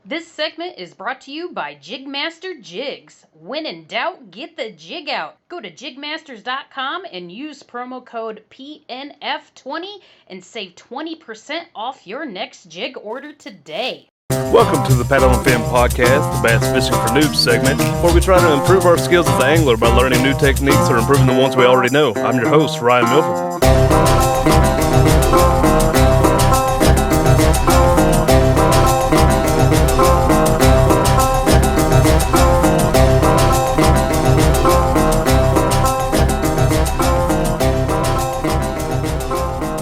This segment is brought to you by Jigmaster Jigs. When in doubt, get the jig out. Go to jigmasters.com and use promo code PNF20 and save 20% off your next jig order today. Welcome to the Paddle and Fin Podcast, the Bass Fishing for Noobs segment, where we try to improve our skills as an angler by learning new techniques or improving the ones we already know. I'm your host, Ryan Milford.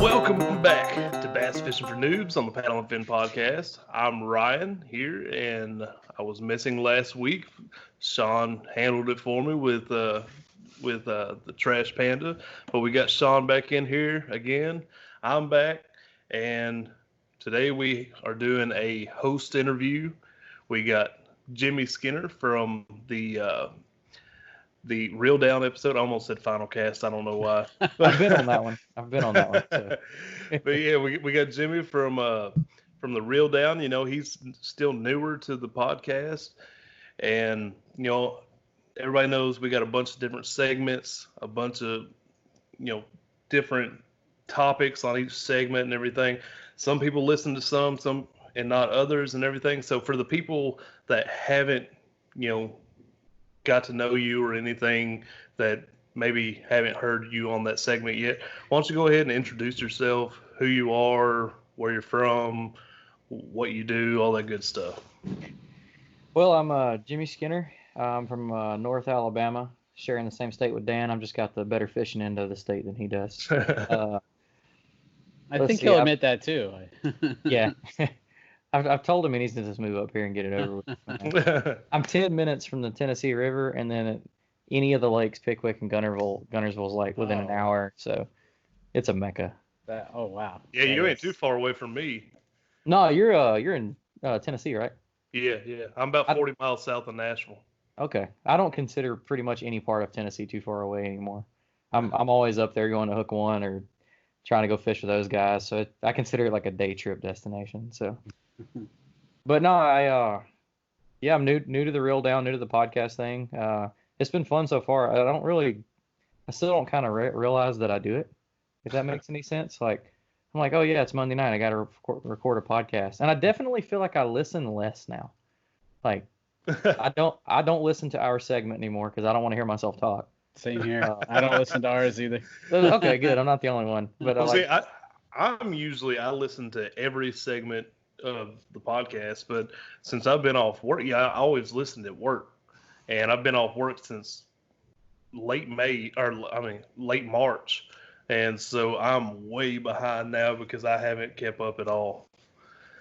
Welcome back to Bass Fishing for Noobs on the Paddle and Fin Podcast. I'm Ryan here, and I was missing last week. Sean handled it for me with the Trash Panda, but we got Sean back in here again. I'm back, and today we are doing a host interview. We got Jimmy Skinner from the Reel Down episode. I almost said Final Cast. I don't know why. I've been on that one. So. But yeah, we got Jimmy from the Reel Down. You know, he's still newer to the podcast, and you know, everybody knows we got a bunch of different segments, a bunch of different topics on each segment and everything. Some people listen to some and not others and everything. So for the people that haven't got to know you or anything, that maybe haven't heard you on that segment yet, why don't you go ahead and introduce yourself, who you are, where you're from, what you do, all that good stuff. Well, I'm Jimmy Skinner. I'm from North Alabama, sharing the same state with Dan. I've just got the better fishing end of the state than he does. I think he'll admit that too. Yeah. I've told him he needs to just move up here and get it over with. I'm 10 minutes from the Tennessee River, and then at any of the lakes, Pickwick and Gunnersville's like within an hour, so it's a mecca. Oh wow! Yeah, you ain't too far away from me. No, you're in Tennessee, right? Yeah. I'm about 40 miles south of Nashville. Okay, I don't consider pretty much any part of Tennessee too far away anymore. I'm always up there going to Hook One or trying to go fish with those guys, so I consider it like a day trip destination. So. But no, I'm new to the Reel Down, new to the podcast thing. It's been fun so far. I still don't kind of realize that I do it, if that makes any sense. Like, I'm like, oh yeah, it's Monday night. I got to record a podcast, and I definitely feel like I listen less now. Like, I don't listen to our segment anymore because I don't want to hear myself talk. Same here. I don't listen to ours either. Okay, good. I'm not the only one. But I listen to every segment of the podcast, but since I've been off work, I always listened at work, and I've been off work since late March, and so I'm way behind now because I haven't kept up at all.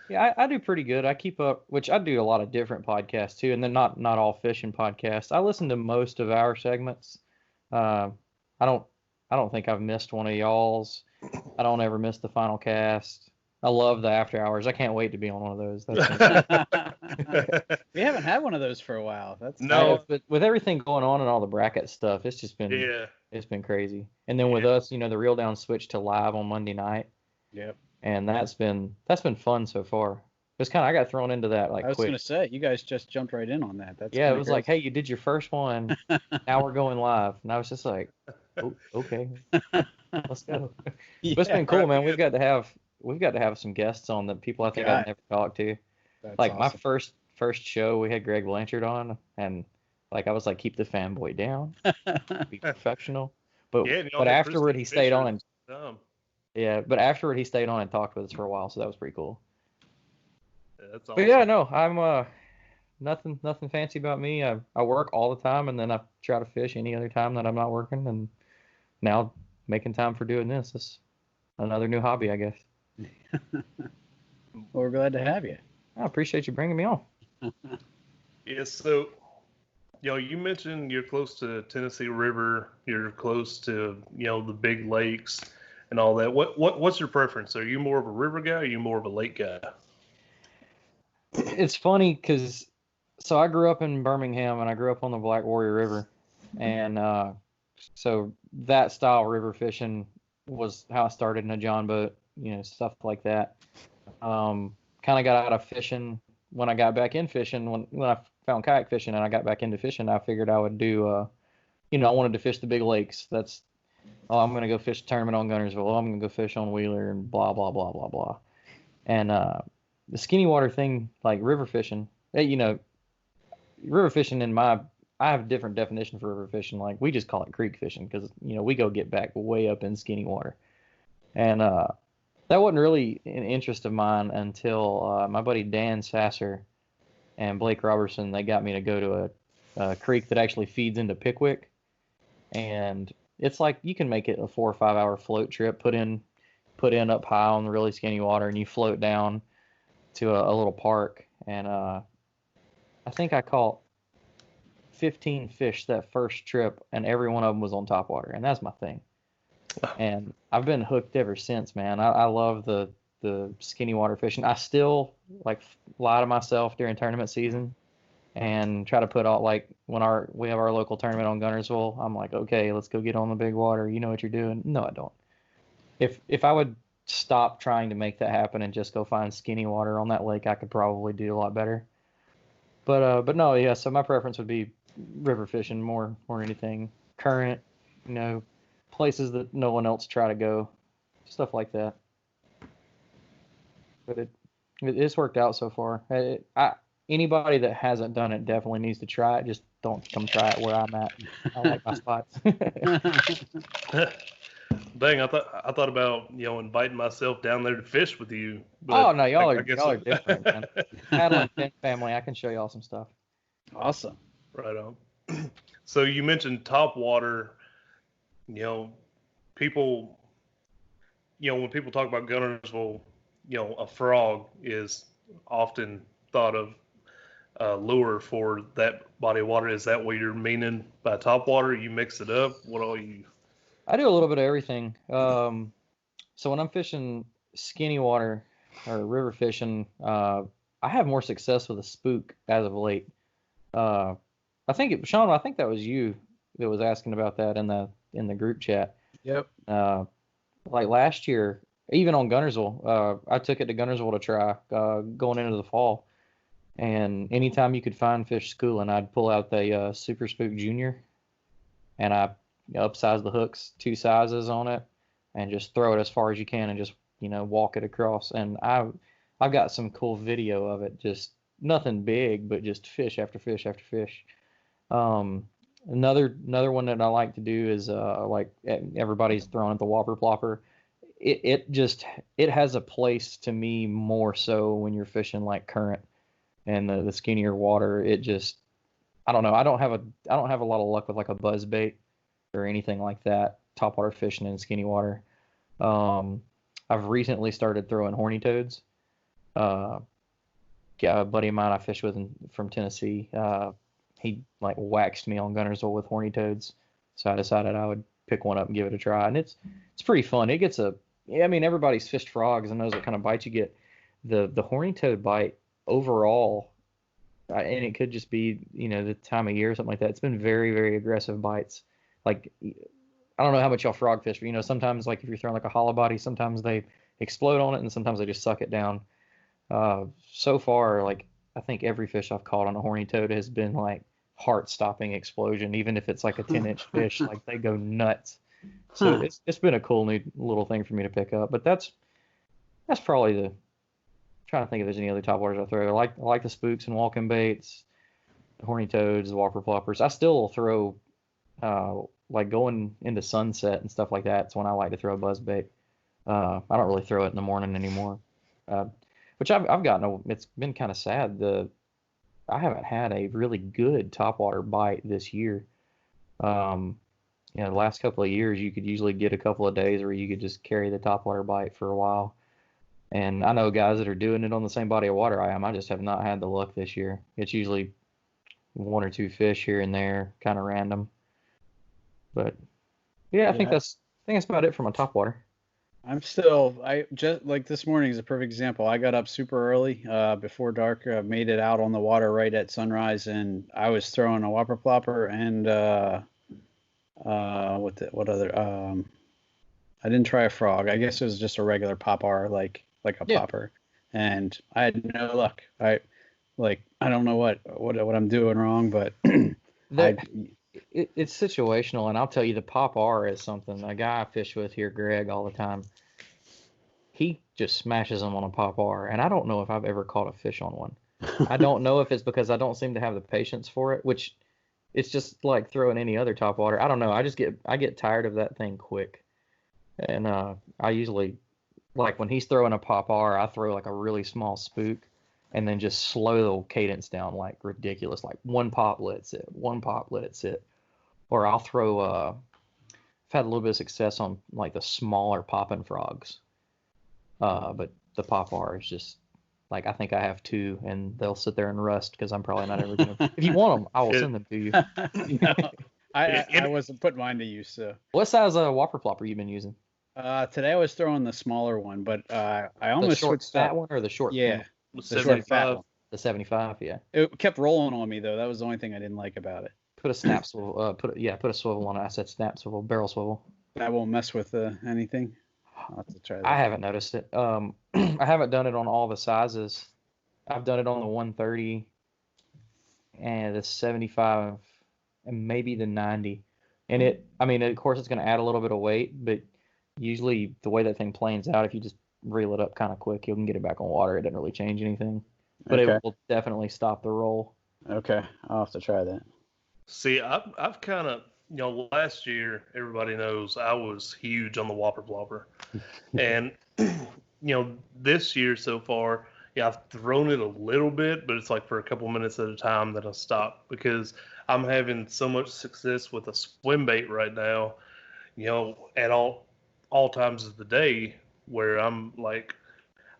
Yeah, I do pretty good. I keep up, which I do a lot of different podcasts too, and then not all fishing podcasts. I listen to most of our segments. I don't think I've missed one of y'all's. I don't ever miss the Final Cast. I love the after hours. I can't wait to be on one of those. We haven't had one of those for a while. But with everything going on and all the bracket stuff, it's just been it's been crazy. And then with us, the Reel Down switched to live on Monday night. Yep. And that's been fun so far. It's I got thrown into that like quick. I was gonna say, you guys just jumped right in on that. It was crazy. Like, hey, you did your first one. Now we're going live. And I was just like, oh, okay, let's go. Yeah, but it's been cool, man. We've got to have some guests on that people I think I've never talked to. That's like awesome. My first show, we had Greg Blanchard on, and like I was like, keep the fanboy down, be professional. But afterward he stayed on and but afterward he stayed on and talked with us for a while, so that was pretty cool. Yeah, that's awesome. But yeah, no, I'm nothing fancy about me. I work all the time, and then I try to fish any other time that I'm not working, and now making time for doing this is another new hobby, I guess. Well, we're glad to have you. I appreciate you bringing me on. Yeah, so you mentioned you're close to Tennessee River, you're close to the big lakes and all that. What's your preference? Are you more of a river guy or are you more of a lake guy? It's funny because I grew up in Birmingham, and I grew up on the Black Warrior River, and so that style river fishing was how I started in a John boat, stuff like that. Kind of got out of fishing when I got back in fishing, when I found kayak fishing and I got back into fishing, I figured I would do, I wanted to fish the big lakes. I'm going to go fish a tournament on Guntersville. Oh, I'm going to go fish on Wheeler and blah, blah, blah, blah, blah. And the skinny water thing, like river fishing, river fishing I have a different definition for river fishing. Like, we just call it creek fishing because, we go get back way up in skinny water. And that wasn't really an interest of mine until my buddy Dan Sasser and Blake Robertson, they got me to go to a creek that actually feeds into Pickwick. And it's like you can make it a 4 or 5 hour float trip, put in up high on the really skinny water, and you float down to a little park. And I think I caught 15 fish that first trip, and every one of them was on topwater, and that's my thing. And I've been hooked ever since, man. I love the skinny water fishing. I still like lie to myself during tournament season and try to put out, like, when we have our local tournament on Guntersville, I'm like, okay, let's go get on the big water. You know what you're doing? No, I don't. If I would stop trying to make that happen and just go find skinny water on that lake, I could probably do a lot better. But no, yeah. So my preference would be river fishing more anything. Current, places that no one else try to go, stuff like that. But it's worked out so far. Anybody that hasn't done it definitely needs to try it. Just don't come try it where I'm at. I like my spots. Dang, I thought about inviting myself down there to fish with you. Oh no, y'all are different, man. Paddling family, I can show y'all some stuff. Awesome. Right on. So you mentioned top water. People, when people talk about Guntersville, a frog is often thought of lure for that body of water. Is that what you're meaning by top water? You mix it up? What all you? I do a little bit of everything. So when I'm fishing skinny water or river fishing, I have more success with a spook as of late. Sean, I think that was you that was asking about that in the group chat. Yep. Like last year, even on Guntersville, I took it to Guntersville to try going into the fall. And anytime you could find fish schooling, I'd pull out the Super Spook Junior, and I upsize the hooks 2 sizes on it, and just throw it as far as you can, and just walk it across. And I've got some cool video of it. Just nothing big, but just fish after fish after fish. Another one that I like to do is like everybody's throwing at the Whopper Plopper. It has a place to me more so when you're fishing like current and the skinnier water. I don't know. I don't have a lot of luck with like a buzz bait or anything like that. Topwater fishing in skinny water. I've recently started throwing horny toads. A buddy of mine I fish with from Tennessee, he like waxed me on Guntersville with horny toads, so I decided I would pick one up and give it a try, and it's pretty fun. It gets everybody's fished frogs and knows what kind of bite you get. The horny toad bite overall, and it could just be the time of year or something like that. It's been very, very aggressive bites. Like, I don't know how much y'all frog fish, but sometimes, like, if you're throwing like a hollow body, sometimes they explode on it and sometimes they just suck it down. So far, like, I think every fish I've caught on a horny toad has been like heart-stopping explosion, even if it's like a 10-inch fish. Like, they go nuts. So it's been a cool new little thing for me to pick up. But that's probably I'm trying to think if there's any other topwaters I throw. I like the spooks and walking baits, the horny toads, the Whopper Ploppers. I still throw like going into sunset and stuff like that. It's when I like to throw a buzz bait. I don't really throw it in the morning anymore. Which I've gotten. It's been kind of sad. I haven't had a really good topwater bite this year. The last couple of years you could usually get a couple of days where you could just carry the topwater bite for a while. And I know guys that are doing it on the same body of water I am. I just have not had the luck this year. It's usually 1 or 2 fish here and there, kind of random. But yeah, I think that's about it for my topwater. I just like this morning is a perfect example. I got up super early, before dark, made it out on the water right at sunrise, and I was throwing a Whopper Plopper and what other? I didn't try a frog. I guess it was just a regular popper, like a popper, and I had no luck. Like I don't know what I'm doing wrong, but That it's situational, and I'll tell you, the pop R is something. A guy I fish with here, Greg, all the time. He just smashes them on a pop R, and I don't know if I've ever caught a fish on one. I don't know if it's because I don't seem to have the patience for it, which it's just like throwing any other top water. I don't know. I get tired of that thing quick, and I usually like when he's throwing a pop R, I throw like a really small spook, and then just slow the cadence down like ridiculous, like one pop, let it sit, one pop, let it sit, or I'll throw. I've had a little bit of success on like the smaller popping frogs, but the pop R is just like I think I have two, and they'll sit there and rust because I'm probably not ever gonna. If you want them, I will send them to you. No, I wasn't putting mine to use. So What size whopper plopper you been using? today I was throwing the smaller one, but I The almost short switched fat up. one or the short? Yeah, thin? the short fat one. The 75. Yeah. It kept rolling on me though. That was the only thing I didn't like about it. Put a snap swivel. Put a swivel on it. I said snap swivel, barrel swivel. That won't mess with anything. I'll have to try that. I haven't noticed it. I haven't done it on all the sizes. I've done it on the 130 and the 75 and maybe the 90. And of course it's going to add a little bit of weight, but usually the way that thing planes out, if you just reel it up kind of quick, you can get it back on water. It doesn't really change anything, but Okay. it will definitely stop the roll. Okay, I'll have to try that. See, I've kind of, last year, everybody knows I was huge on the Whopper Plopper. And, this year so far, yeah, I've thrown it a little bit, but it's like for a couple minutes at a time that I stop because I'm having so much success with a swim bait right now, at all times of the day where I'm like,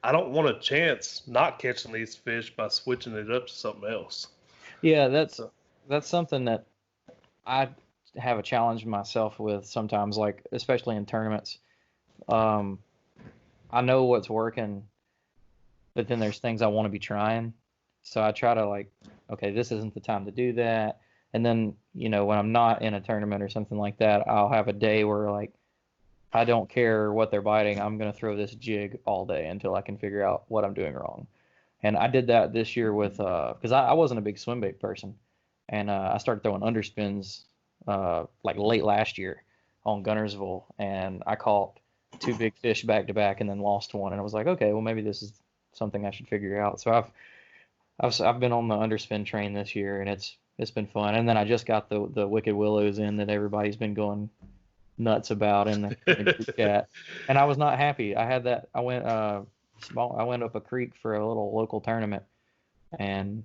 I don't want a chance not catching these fish by switching it up to something else. Yeah, that's something that I have a challenge myself with sometimes, like especially in tournaments. I know what's working, but then there's things I want to be trying. So I try to like, okay, this isn't the time to do that. And then, when I'm not in a tournament or something like that, I'll have a day where like, I don't care what they're biting. I'm going to throw this jig all day until I can figure out what I'm doing wrong. And I did that this year with, because I wasn't a big swim bait person. And I started throwing underspins like late last year on Gunnersville. And I caught two big fish back to back and then lost one. And I was like, okay, well, maybe this is something I should figure out. So I've been on the underspin train this year, and it's been fun. And then I just got the Wicked Willows in that everybody's been going nuts about in the group chat, and I was not happy. I had that. I went up a creek for a little local tournament, and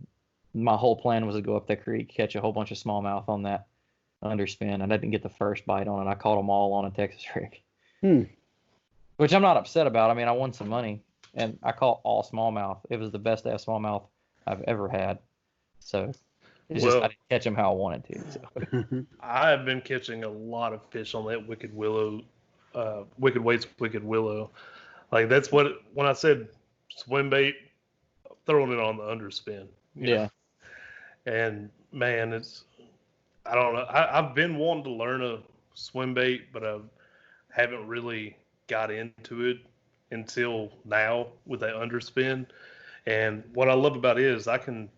my whole plan was to go up that creek, catch a whole bunch of smallmouth on that underspin, and I didn't get the first bite on it. I caught them all on a Texas rig, which I'm not upset about. I mean, I won some money, and I caught all smallmouth. It was the best ass smallmouth I've ever had. So it's just I didn't catch them how I wanted to. So. I have been catching a lot of fish on that Wicked Willow, Wicked Waits, Wicked Willow. Like that's when I said swim bait, throwing it on the underspin. Yeah. And man, I don't know. I've been wanting to learn a swim bait, but I haven't really got into it until now with that underspin. And what I love about it is I can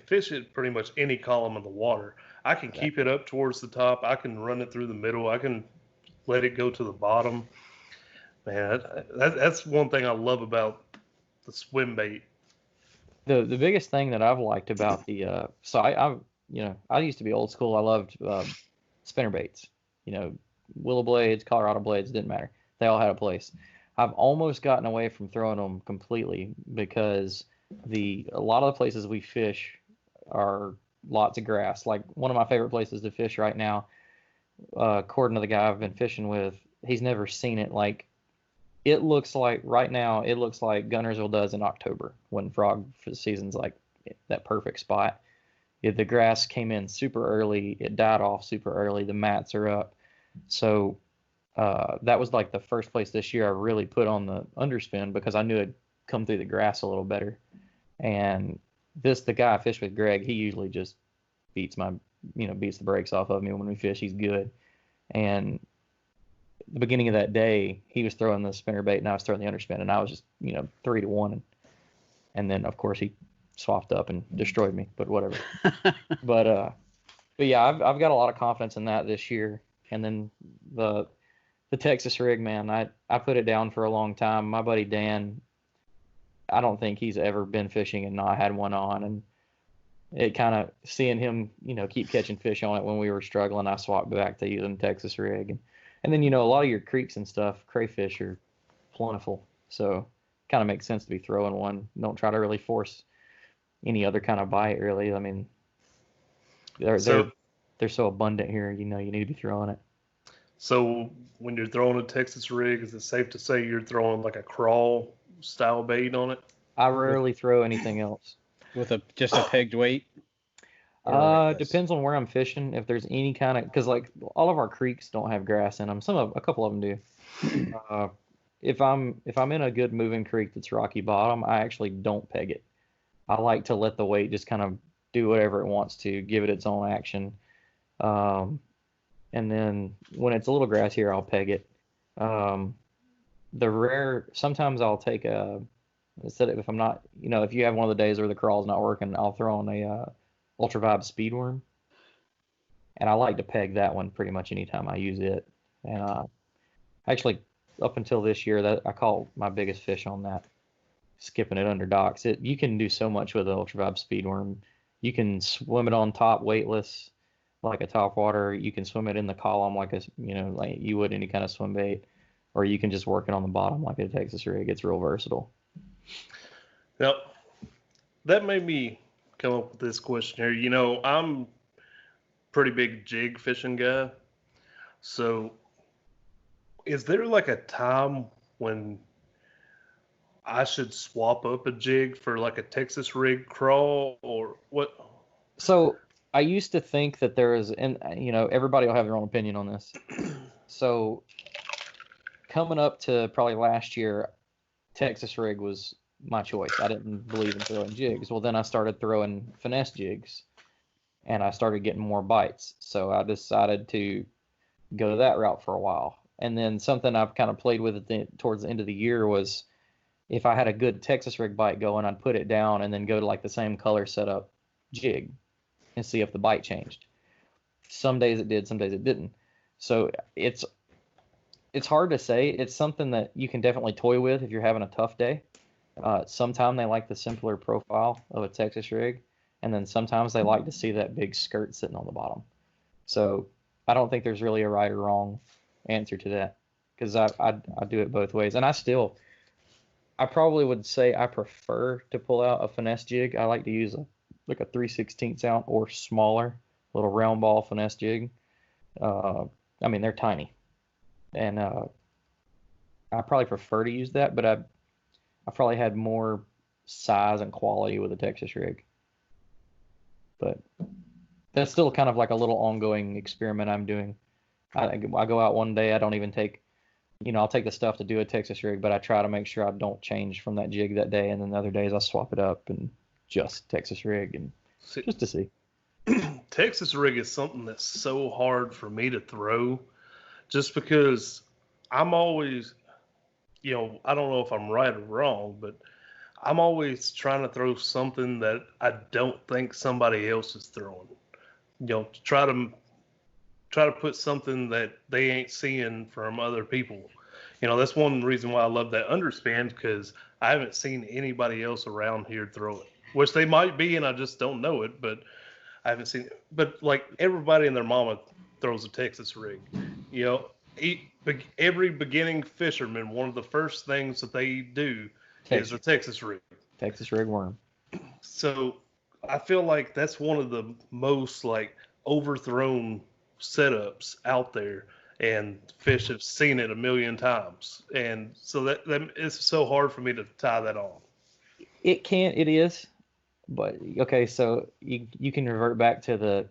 fish it pretty much any column of the water. I can keep it up towards the top. I can run it through the middle. I can let it go to the bottom. Man, that's one thing I love about the swim bait. The biggest thing that I've liked about the so I used to be old school. I loved spinner baits. Willow blades, Colorado blades, didn't matter. They all had a place. I've almost gotten away from throwing them completely because a lot of the places we fish are lots of grass. Like one of my favorite places to fish right now, according to the guy I've been fishing with, he's never seen it. Like it looks like right now, it looks like Gunnersville does in October when frog season's like that perfect spot. The grass came in super early. It died off super early. The mats are up. So that was like the first place this year I really put on the underspin because I knew it'd come through the grass a little better. And the guy I fish with, Greg, he usually just beats the brakes off of me when we fish. He's good. And the beginning of that day, he was throwing the spinner bait and I was throwing the underspin, and I was just 3-1. And then of course he swapped up and destroyed me, but whatever. But yeah, I've got a lot of confidence in that this year. And then the Texas rig, man, I put it down for a long time. My buddy Dan, I don't think he's ever been fishing and not had one on, and it kind of seeing him, keep catching fish on it when we were struggling, I swapped back to using Texas rig. And then, a lot of your creeks and stuff, crayfish are plentiful. So kind of makes sense to be throwing one. Don't try to really force any other kind of bite, really. I mean, they're so abundant here, you need to be throwing it. So when you're throwing a Texas rig, is it safe to say you're throwing like a crawl style bait on it? I rarely throw anything else. With just a pegged weight? Depends on where I'm fishing. If there's any kind of, because like all of our creeks don't have grass in them. A couple of them do. If I'm in a good moving creek that's rocky bottom, I actually don't peg it. I like to let the weight just kind of do whatever it wants to, give it its own action. And then when it's a little grassier, I'll peg it. Sometimes I'll take instead of, if I'm not, if you have one of the days where the crawl's not working, I'll throw on a Ultra Vibe Speedworm. And I like to peg that one pretty much anytime I use it. And actually, up until this year, that I caught my biggest fish on that, skipping it under docks. You can do so much with the Ultra Vibe Speedworm. You can swim it on top weightless, like a topwater. You can swim it in the column like like you would any kind of swim bait, or you can just work it on the bottom like a Texas rig. It's real versatile. Now, that made me come up with this question here. I'm pretty big jig fishing guy. So is there like a time when I should swap up a jig for like a Texas rig crawl or what? So I used to think that there is, and everybody will have their own opinion on this. So coming up to probably last year, Texas rig was my choice. I didn't believe in throwing jigs. Well, then I started throwing finesse jigs, and I started getting more bites. So I decided to go that route for a while. And then something I've kind of played with towards the end of the year was, if I had a good Texas rig bite going, I'd put it down and then go to like the same color setup jig and see if the bite changed. Some days it did, some days it didn't. So it's hard to say. It's something that you can definitely toy with if you're having a tough day. Sometimes they like the simpler profile of a Texas rig, and then sometimes they like to see that big skirt sitting on the bottom. So I don't think there's really a right or wrong answer to that, because I do it both ways. And I probably would say I prefer to pull out a finesse jig. I like to use a 3/16 ounce or smaller little round ball finesse jig. I mean, they're tiny, and I probably prefer to use that, but I probably had more size and quality with a Texas rig. But that's still kind of like a little ongoing experiment I'm doing. I go out one day, I don't even take, I'll take the stuff to do a Texas rig, but I try to make sure I don't change from that jig that day, and then the other days I swap it up and just Texas rig, and just to see. Texas rig is something that's so hard for me to throw, just because I'm always, I don't know if I'm right or wrong, but I'm always trying to throw something that I don't think somebody else is throwing. Try to put something that they ain't seeing from other people. That's one reason why I love that underspin, because I haven't seen anybody else around here throw it, which they might be, and I just don't know it, but I haven't seen it. But like everybody and their mama throws a Texas rig. Every beginning fisherman, one of the first things that they do is a Texas rig. Texas rig worm. So I feel like that's one of the most like overthrown setups out there, and fish have seen it a million times, and so that it's so hard for me to tie that on. It is, but okay, so you can revert back to the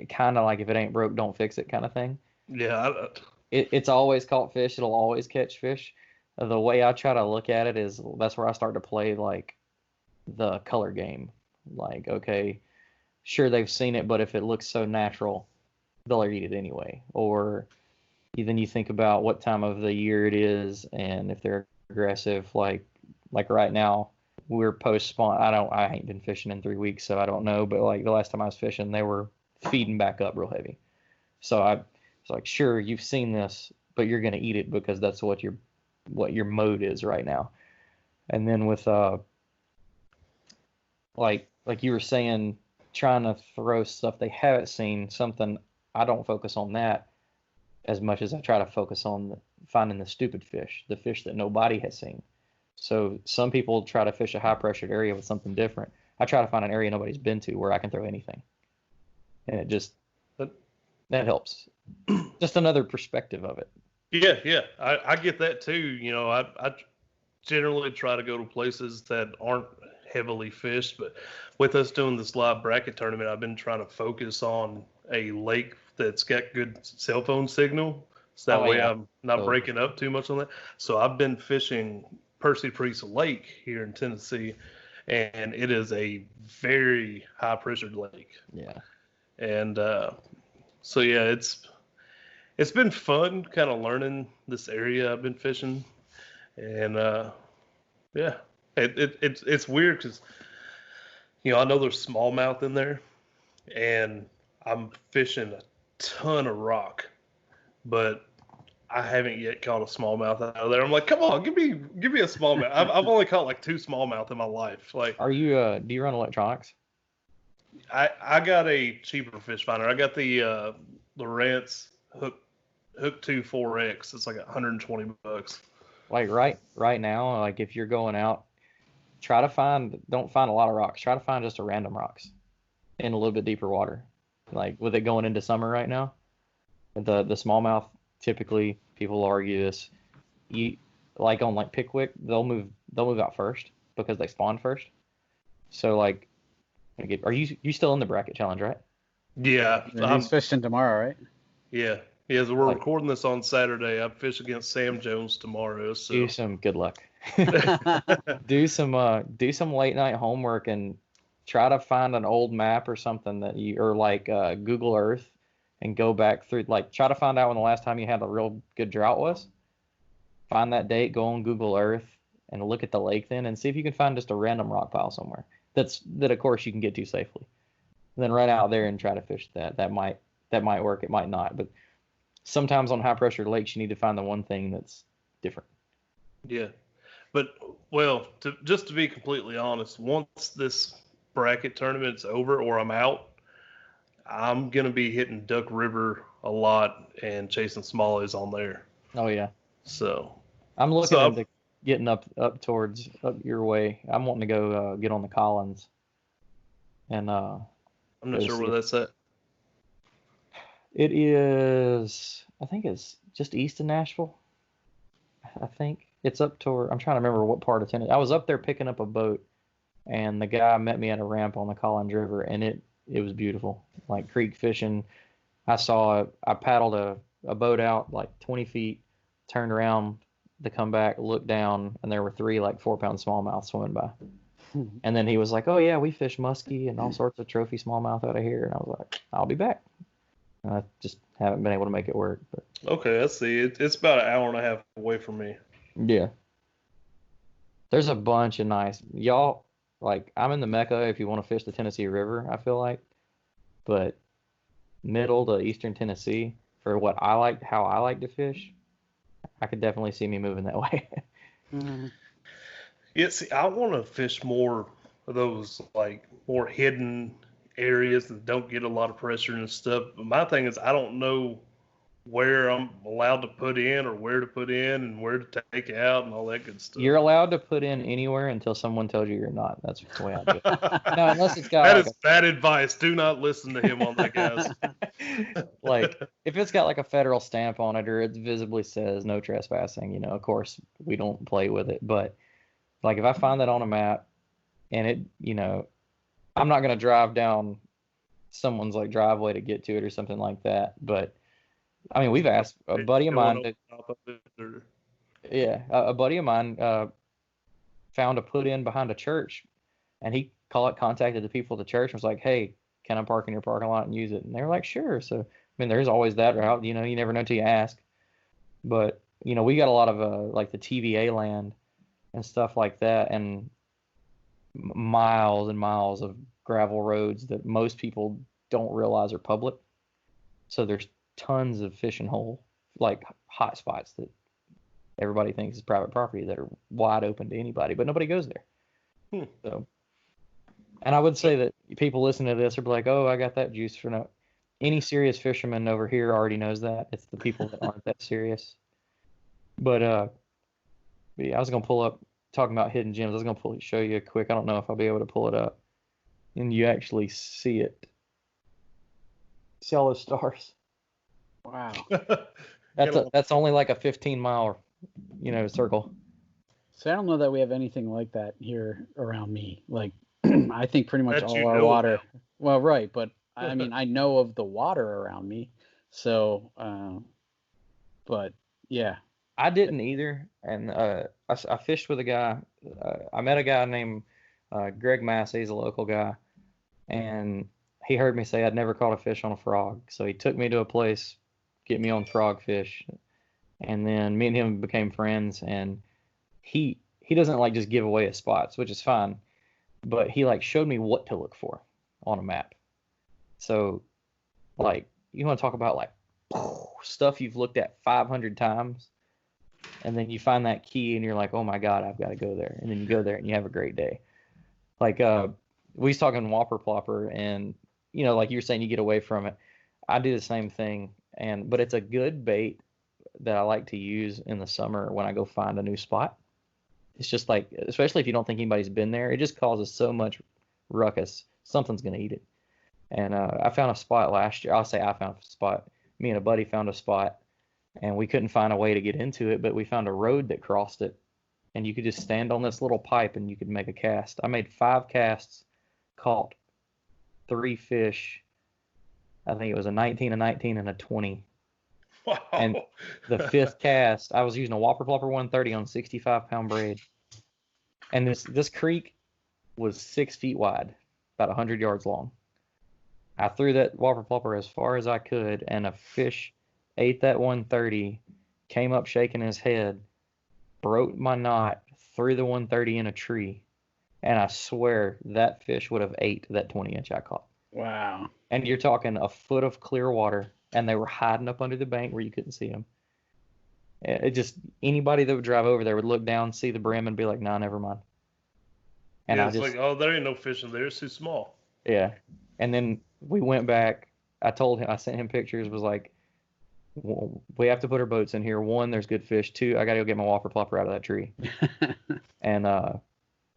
kind of like, if it ain't broke, don't fix it kind of thing. Yeah. It's always caught fish. It'll always catch fish. The way I try to look at it is, that's where I start to play like the color game. Like, okay, sure, they've seen it, but if it looks so natural, they'll eat it anyway. Or then you think about what time of the year it is, and if they're aggressive, like right now, we're post spawn. I ain't been fishing in 3 weeks, so I don't know. But like the last time I was fishing, they were feeding back up real heavy. So I was like, sure, you've seen this, but you're gonna eat it because that's what your mode is right now. And then with like you were saying, trying to throw stuff they haven't seen, something I don't focus on that as much as I try to focus on finding the stupid fish, the fish that nobody has seen. So some people try to fish a high pressured area with something different. I try to find an area nobody's been to where I can throw anything, and it just that helps. Just another perspective of it. Yeah, I get that too. You know, I generally try to go to places that aren't heavily fished, but with us doing this live bracket tournament, I've been trying to focus on a lake that's got good cell phone signal, so that way I'm not breaking up too much on that. So I've been fishing Percy Priest Lake here in Tennessee, and it is a very high pressured lake. Yeah. And so yeah, it's been fun kind of learning this area I've been fishing, and yeah, it's weird because you know I know there's smallmouth in there, and I'm fishing a ton of rock, but I haven't yet caught a smallmouth out of there. I'm like, come on, give me a smallmouth. I've only caught like 2 smallmouth in my life. Like, are you do you run electronics? I got a cheaper fish finder. I got the Lowrance Hook 2 4X. It's like $120. Like right now, like if you're going out, don't find a lot of rocks. Try to find just a random rocks in a little bit deeper water. Like with it going into summer right now, the smallmouth, typically people argue this. Like on like Pickwick, they'll move out first because they spawn first. So like, are you still in the bracket challenge, right? Yeah, I'm fishing tomorrow, right? Yeah. Yeah, so we're recording this on Saturday. I fish against Sam Jones tomorrow. So do some good luck. do some late night homework and try to find an old map or something that or like Google Earth and go back through, like try to find out when the last time you had a real good drought was. Find that date, go on Google Earth and look at the lake then and see if you can find just a random rock pile somewhere that of course you can get to safely. And then run out there and try to fish that. That might work, it might not, but sometimes on high pressure lakes, you need to find the one thing that's different. Yeah. But, well, just to be completely honest, once this bracket tournament's over or I'm out, I'm going to be hitting Duck River a lot and chasing smallies on there. Oh, yeah. So. I'm looking into getting up towards up your way. I'm wanting to go get on the Collins. And I'm not sure where that's at. It is, I think it's just east of Nashville. I think it's up toward, I'm trying to remember what part of Tennessee. I was up there picking up a boat, and the guy met me at a ramp on the Collins River, and it was beautiful. Like creek fishing. I paddled a boat out like 20 feet, turned around to come back, looked down, and there were 3 like 4-pound smallmouth swimming by. And then he was like, oh yeah, we fish muskie and all sorts of trophy smallmouth out of here. And I was like, I'll be back. I just haven't been able to make it work. But okay, let's see. It's about an hour and a half away from me. Yeah. There's a bunch of nice. Y'all, like, I'm in the Mecca if you want to fish the Tennessee River, I feel like. But middle to eastern Tennessee, for how I like to fish, I could definitely see me moving that way. Mm-hmm. Yeah, see, I want to fish more of those, like, more hidden areas that don't get a lot of pressure and stuff. But my thing is, I don't know where I'm allowed to put in or where to put in and where to take out and all that good stuff. You're allowed to put in anywhere until someone tells you you're not. That's the way I do it. No, unless it's got that is bad advice. Do not listen to him on that, guys. Like, if it's got like a federal stamp on it or it visibly says no trespassing, of course we don't play with it. But like if I find that on a map and it, I'm not going to drive down someone's like driveway to get to it or something like that. But I mean, we've asked a buddy of mine. A buddy of mine found a put in behind a church, and he contacted the people at the church and was like, "Hey, can I park in your parking lot and use it?" And they were like, "Sure." So I mean, there's always that route. You never know till you ask. But we got a lot of like the TVA land and stuff like that, and miles and miles of gravel roads that most people don't realize are public. So there's tons of fishing hole, like hot spots that everybody thinks is private property that are wide open to anybody, but nobody goes there. So, and I would say that people listening to this are like, oh, I got that juice for no. Any serious fisherman over here already knows that. It's the people that aren't that serious. But yeah, I was gonna pull up talking about hidden gems. I was gonna show you quick. I don't know if I'll be able to pull it up, and you actually see it. See all those stars? Wow. That's only like a 15-mile, circle. So I don't know that we have anything like that here around me. Like, I think pretty much That all you our know water. about. Well, right, but I mean, I know of the water around me. So, but yeah. I didn't either, and I fished with a guy. I met a guy named Greg Massey. He's a local guy, and he heard me say I'd never caught a fish on a frog. So he took me to a place, get me on frog fish, and then me and him became friends. And he doesn't like just give away his spots, which is fine, but he like showed me what to look for on a map. So like you want to talk about like stuff you've looked at 500 times, and then you find that key and you're like, oh my God, I've got to go there. And then you go there and you have a great day. Like we was talking whopper plopper, and like you're saying, you get away from it. I do the same thing, but it's a good bait that I like to use in the summer when I go find a new spot. It's just like, especially if you don't think anybody's been there, it just causes so much ruckus. Something's gonna eat it. And I found a spot last year. I'll say I found a spot. Me and a buddy found a spot, and we couldn't find a way to get into it, but we found a road that crossed it, and you could just stand on this little pipe and you could make a cast. I made 5 casts, caught 3 fish. I think it was a 19, a 19, and a 20. Wow. And the 5th cast, I was using a Whopper Plopper 130 on 65-pound braid. And this creek was 6 feet wide, about 100 yards long. I threw that Whopper Plopper as far as I could, and a fish ate that 130, came up shaking his head, broke my knot, threw the 130 in a tree, and I swear that fish would have ate that 20-inch I caught. Wow. And you're talking a foot of clear water, and they were hiding up under the bank where you couldn't see them. It just, anybody that would drive over there would look down, see the brim, and be like, nah, never mind. And yeah, it's like, oh, there ain't no fish in there. It's too small. Yeah. And then we went back. I sent him pictures, was like, we have to put our boats in here. 1, there's good fish. 2, I got to go get my Whopper Plopper out of that tree. And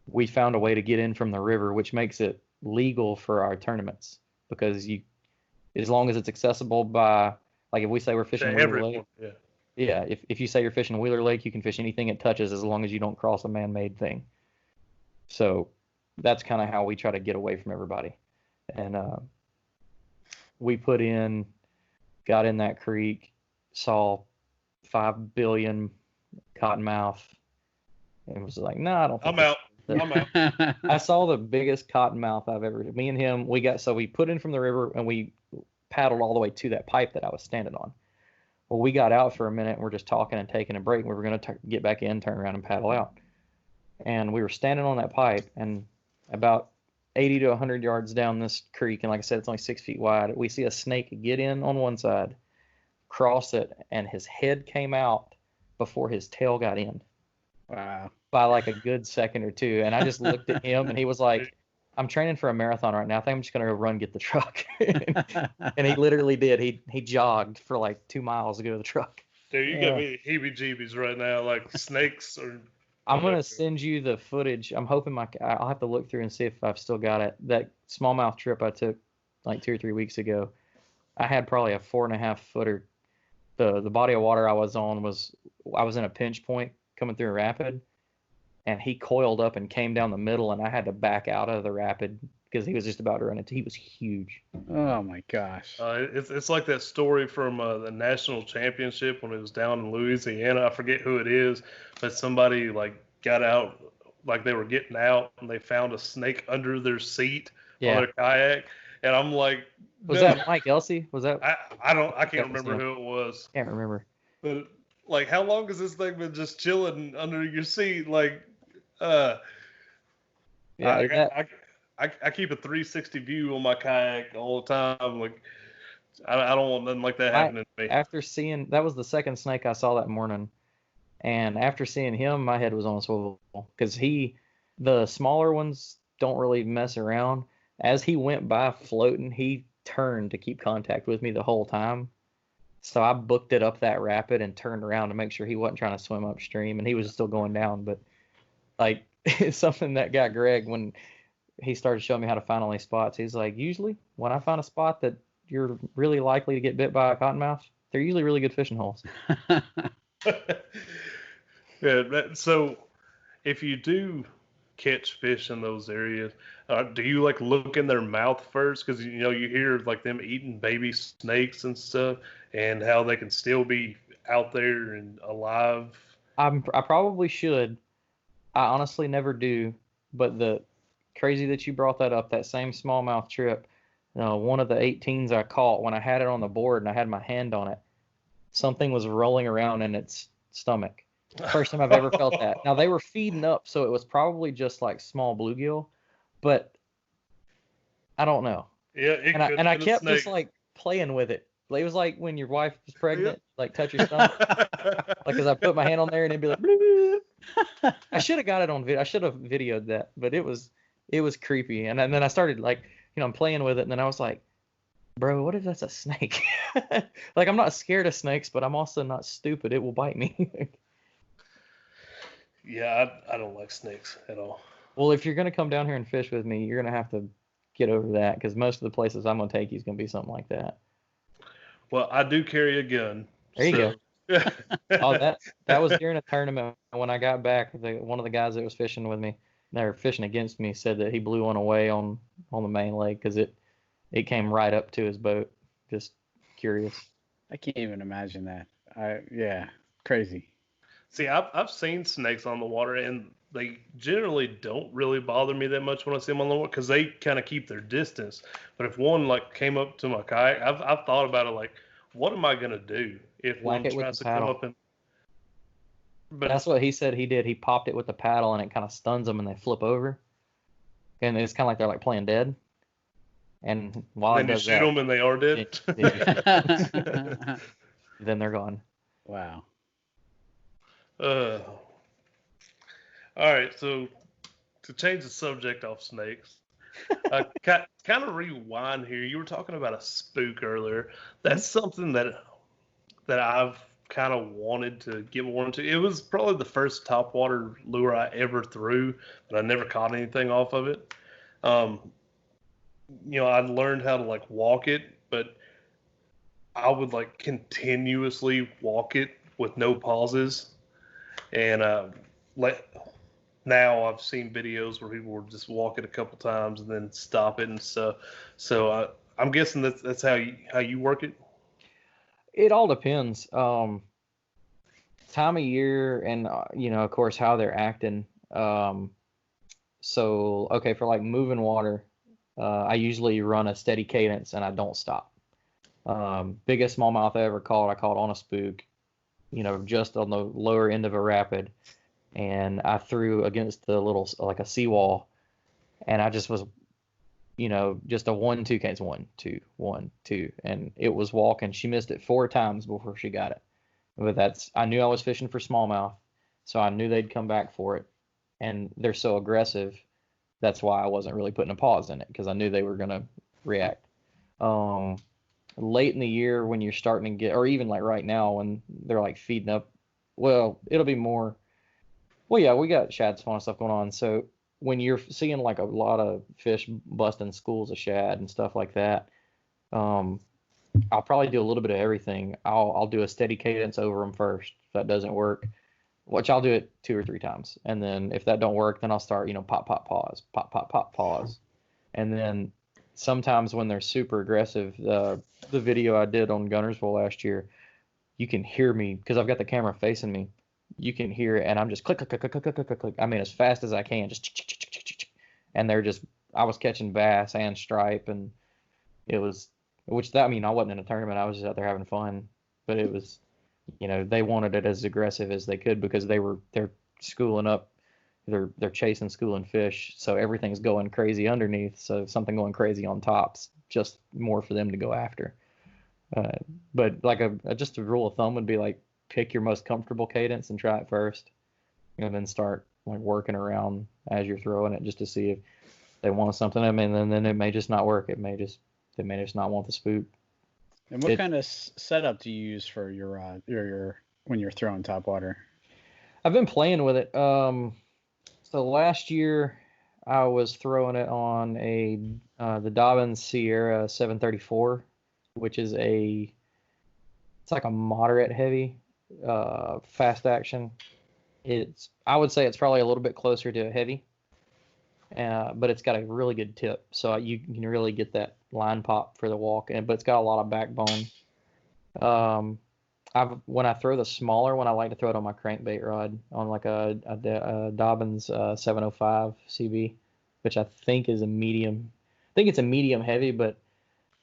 we found a way to get in from the river, which makes it legal for our tournaments, because as long as it's accessible by, like if we say we're fishing Wheeler Lake, yeah, if you say you're fishing Wheeler Lake, you can fish anything it touches as long as you don't cross a man-made thing. So that's kind of how we try to get away from everybody. And we got in that creek, saw 5 billion cottonmouth, and was like, no, I don't think I'm out. I saw the biggest cottonmouth I've ever. Me and him, we put in from the river and we paddled all the way to that pipe that I was standing on. Well, we got out for a minute and we're just talking and taking a break. We were going to get back in, turn around and paddle out. And we were standing on that pipe, and about 80 to 100 yards down this creek, and like I said, it's only 6 feet wide, we see a snake get in on one side, cross it, and his head came out before his tail got in. Wow. By like a good second or two. And I just looked at him, and he was like, I'm training for a marathon right now. I think I'm just going to run, get the truck. And he literally did. He jogged for like 2 miles to go to the truck. Dude, you got me heebie-jeebies right now. Like snakes or... I'm going to send you the footage. I'm hoping I'll have to look through and see if I've still got it. That smallmouth trip I took like 2 or 3 weeks ago, I had probably a 4.5 footer. The body of water I was on I was in a pinch point coming through a rapid, and he coiled up and came down the middle, and I had to back out of the rapid because he was just about to run into. He was huge. Oh my gosh. It's like that story from the national championship when it was down in Louisiana. I forget who it is, but somebody like got out, like they were getting out, and they found a snake under their seat on their kayak. And I'm like, was that Mike Elsey? Was that? I can't remember who it was. Can't remember. But like, how long has this thing been just chilling under your seat? Like, Yeah, that I keep a 360 view on my kayak all the time. Like I don't want nothing like that I happening to me. after seeing that was the second snake I saw that morning, and after seeing him, my head was on a swivel because the smaller ones don't really mess around. As he went by floating, he turned to keep contact with me the whole time. So I booked it up that rapid and turned around to make sure he wasn't trying to swim upstream, and he was still going down. But like it's something that got Greg when he started showing me how to find all these spots. He's like, usually when I find a spot that you're really likely to get bit by a cottonmouth, they're usually really good fishing holes. Yeah. So if you do catch fish in those areas, do you like look in their mouth first? Because you hear like them eating baby snakes and stuff, and how they can still be out there and alive. I probably should. I honestly never do. But the crazy that you brought that up, that same smallmouth trip, one of the 18s I caught when I had it on the board and I had my hand on it, something was rolling around in its stomach. First time I've ever felt that. Now they were feeding up, so it was probably just like small bluegill, but I don't know. Yeah, it could And I have been a kept just snake. like playing with it. It was like when your wife was pregnant, like touch your stomach. Like as I put my hand on there and it'd be like, bloop. I should have got it on video. I should have videoed that, but it was creepy. And then I started like, I'm playing with it, and then I was like, bro, what if that's a snake? Like I'm not scared of snakes, but I'm also not stupid. It will bite me. Yeah, I don't like snakes at all. Well, if you're gonna come down here and fish with me, you're gonna have to get over that because most of the places I'm gonna take you is gonna be something like that. Well, I do carry a gun. There you go. Oh, that was during a tournament when I got back. One of the guys that was fishing with me, they were fishing against me, said that he blew one away on the main lake because it came right up to his boat. Just curious. I can't even imagine that. Yeah, crazy. See, I've seen snakes on the water, and they generally don't really bother me that much when I see them on the water because they kind of keep their distance. But if one like came up to my kayak, I've thought about it like, what am I gonna do if Whack one it with tries the to come paddle. up and? But That's what he said he did. He popped it with the paddle and it kind of stuns them and they flip over. And it's kind of like they're like playing dead. And while then it you does shoot that, them and they are dead. then they're gone. Wow. All right, so to change the subject off snakes, kind of rewind here. You were talking about a spook earlier. That's something that I've kind of wanted to get more into. It was probably the first topwater lure I ever threw, but I never caught anything off of it. I learned how to like walk it, but I would like continuously walk it with no pauses. And now I've seen videos where people will just walk it a couple times and then stop it and stuff. So I'm guessing that's how you work it. It all depends. Time of year and of course how they're acting. So okay, for like moving water, I usually run a steady cadence and I don't stop. Biggest smallmouth I ever caught, I caught on a spook, just on the lower end of a rapid, and I threw against the little like a seawall, and I just was, just a 1-2 cadence, 1-2, 1-2, and it was walking. She missed it 4 times before she got it, but I knew I was fishing for smallmouth, so I knew they'd come back for it, and they're so aggressive. That's why I wasn't really putting a pause in it because I knew they were gonna react. Late in the year when you're starting to get, or even like right now when they're like feeding up, well, it'll be more. Well, yeah, we got shad spawn stuff going on. So when you're seeing like a lot of fish busting schools of shad and stuff like that, I'll probably do a little bit of everything. I'll do a steady cadence over them first. If that doesn't work, which I'll do it 2 or 3 times, and then if that don't work, then I'll start, pop, pop, pause, pop, pop, pop, pause, and then sometimes when they're super aggressive, the video I did on Gunnersville last year, you can hear me because I've got the camera facing me. You can hear it, and I'm just click, click, click, click, click, click, click, click. I mean, as fast as I can, just, and I was catching bass and stripe, and it was, I wasn't in a tournament. I was just out there having fun, but it was, they wanted it as aggressive as they could because they're schooling up they're chasing schooling fish, so everything's going crazy underneath. So something going crazy on top's just more for them to go after. But like just a rule of thumb would be like pick your most comfortable cadence and try it first, and then start like working around as you're throwing it just to see if they want something. I mean, then it may just not work. They may just not want the spook. And what kind of setup do you use for your rod, your when you're throwing topwater? I've been playing with it. So last year I was throwing it on the Dobyns Sierra 734, which is it's like a moderate heavy, fast action. I would say it's probably a little bit closer to a heavy, but it's got a really good tip, so you can really get that line pop for the walk. But it's got a lot of backbone. When I throw the smaller one, I like to throw it on my crankbait rod on like a Dobyns 705 CB, which I think is a medium. I think it's a medium heavy, but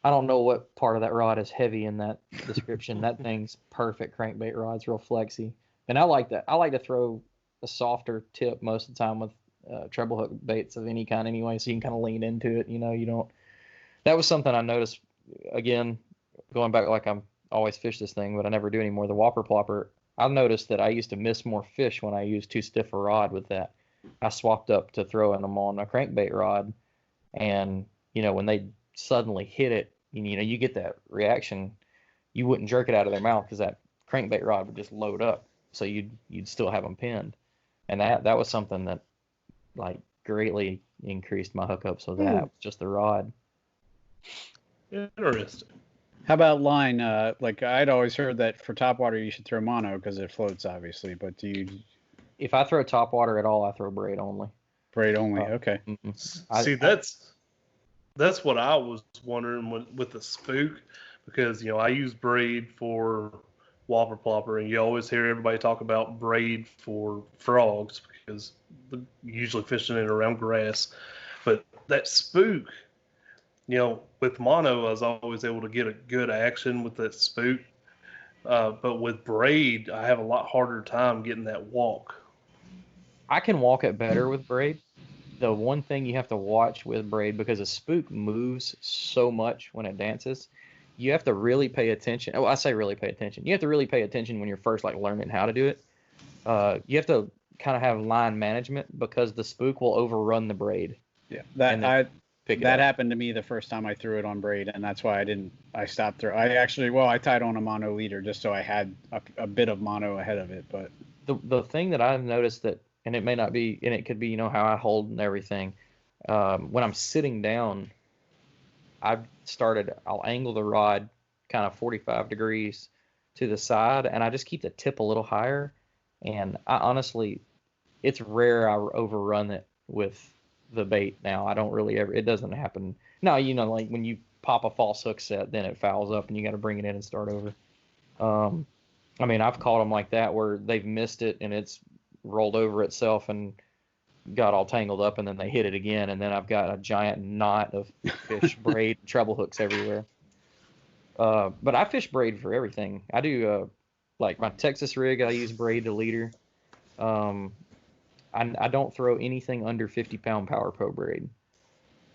I don't know what part of that rod is heavy in that description. That thing's perfect crankbait rod. It's real flexy, and I like that. I like to throw a softer tip most of the time with treble hook baits of any kind anyway, so you can kind of lean into it. You don't. That was something I noticed, again, going back, like I'm always fish this thing, but I never do anymore. The whopper plopper, I've noticed that I used to miss more fish when I used too stiff a rod with that. I swapped up to throwing them on a crankbait rod, and when they suddenly hit it, you get that reaction. You wouldn't jerk it out of their mouth because that crankbait rod would just load up, so you'd still have them pinned, and that was something that like greatly increased my hookups with that. Just the rod. Interesting. How about line? Like I'd always heard that for topwater you should throw mono because it floats, obviously. But do you? If I throw topwater at all, I throw braid only. Braid only. Okay. See, that's what I was wondering with the spook, because I use braid for whopper plopper, and you always hear everybody talk about braid for frogs because they're usually fishing it around grass. But that spook, with mono, I was always able to get a good action with that spook. But with braid, I have a lot harder time getting that walk. I can walk it better with braid. The one thing you have to watch with braid, because a spook moves so much when it dances, you have to really pay attention. Oh, I say really pay attention. You have to really pay attention when you're first like learning how to do it. You have to kind of have line management because the spook will overrun the braid. Yeah, that happened to me the first time I threw it on braid, and that's why I stopped throwing. I tied on a mono leader just so I had a bit of mono ahead of it. But the thing that I've noticed that, and it may not be, and it could be, how I hold and everything. When I'm sitting down, I'll angle the rod kind of 45 degrees to the side, and I just keep the tip a little higher. And I honestly, it's rare I overrun it with the bait now. I don't really ever, it doesn't happen. No, like when you pop a false hook set, then it fouls up and you got to bring it in and start over. I mean, I've caught them like that where they've missed it and it's rolled over itself and got all tangled up, and then they hit it again, and then I've got a giant knot of fish braid treble hooks everywhere. But I fish braid for everything. I do like my Texas rig, I use braid to leader. I don't throw anything under 50-pound Power Pro braid.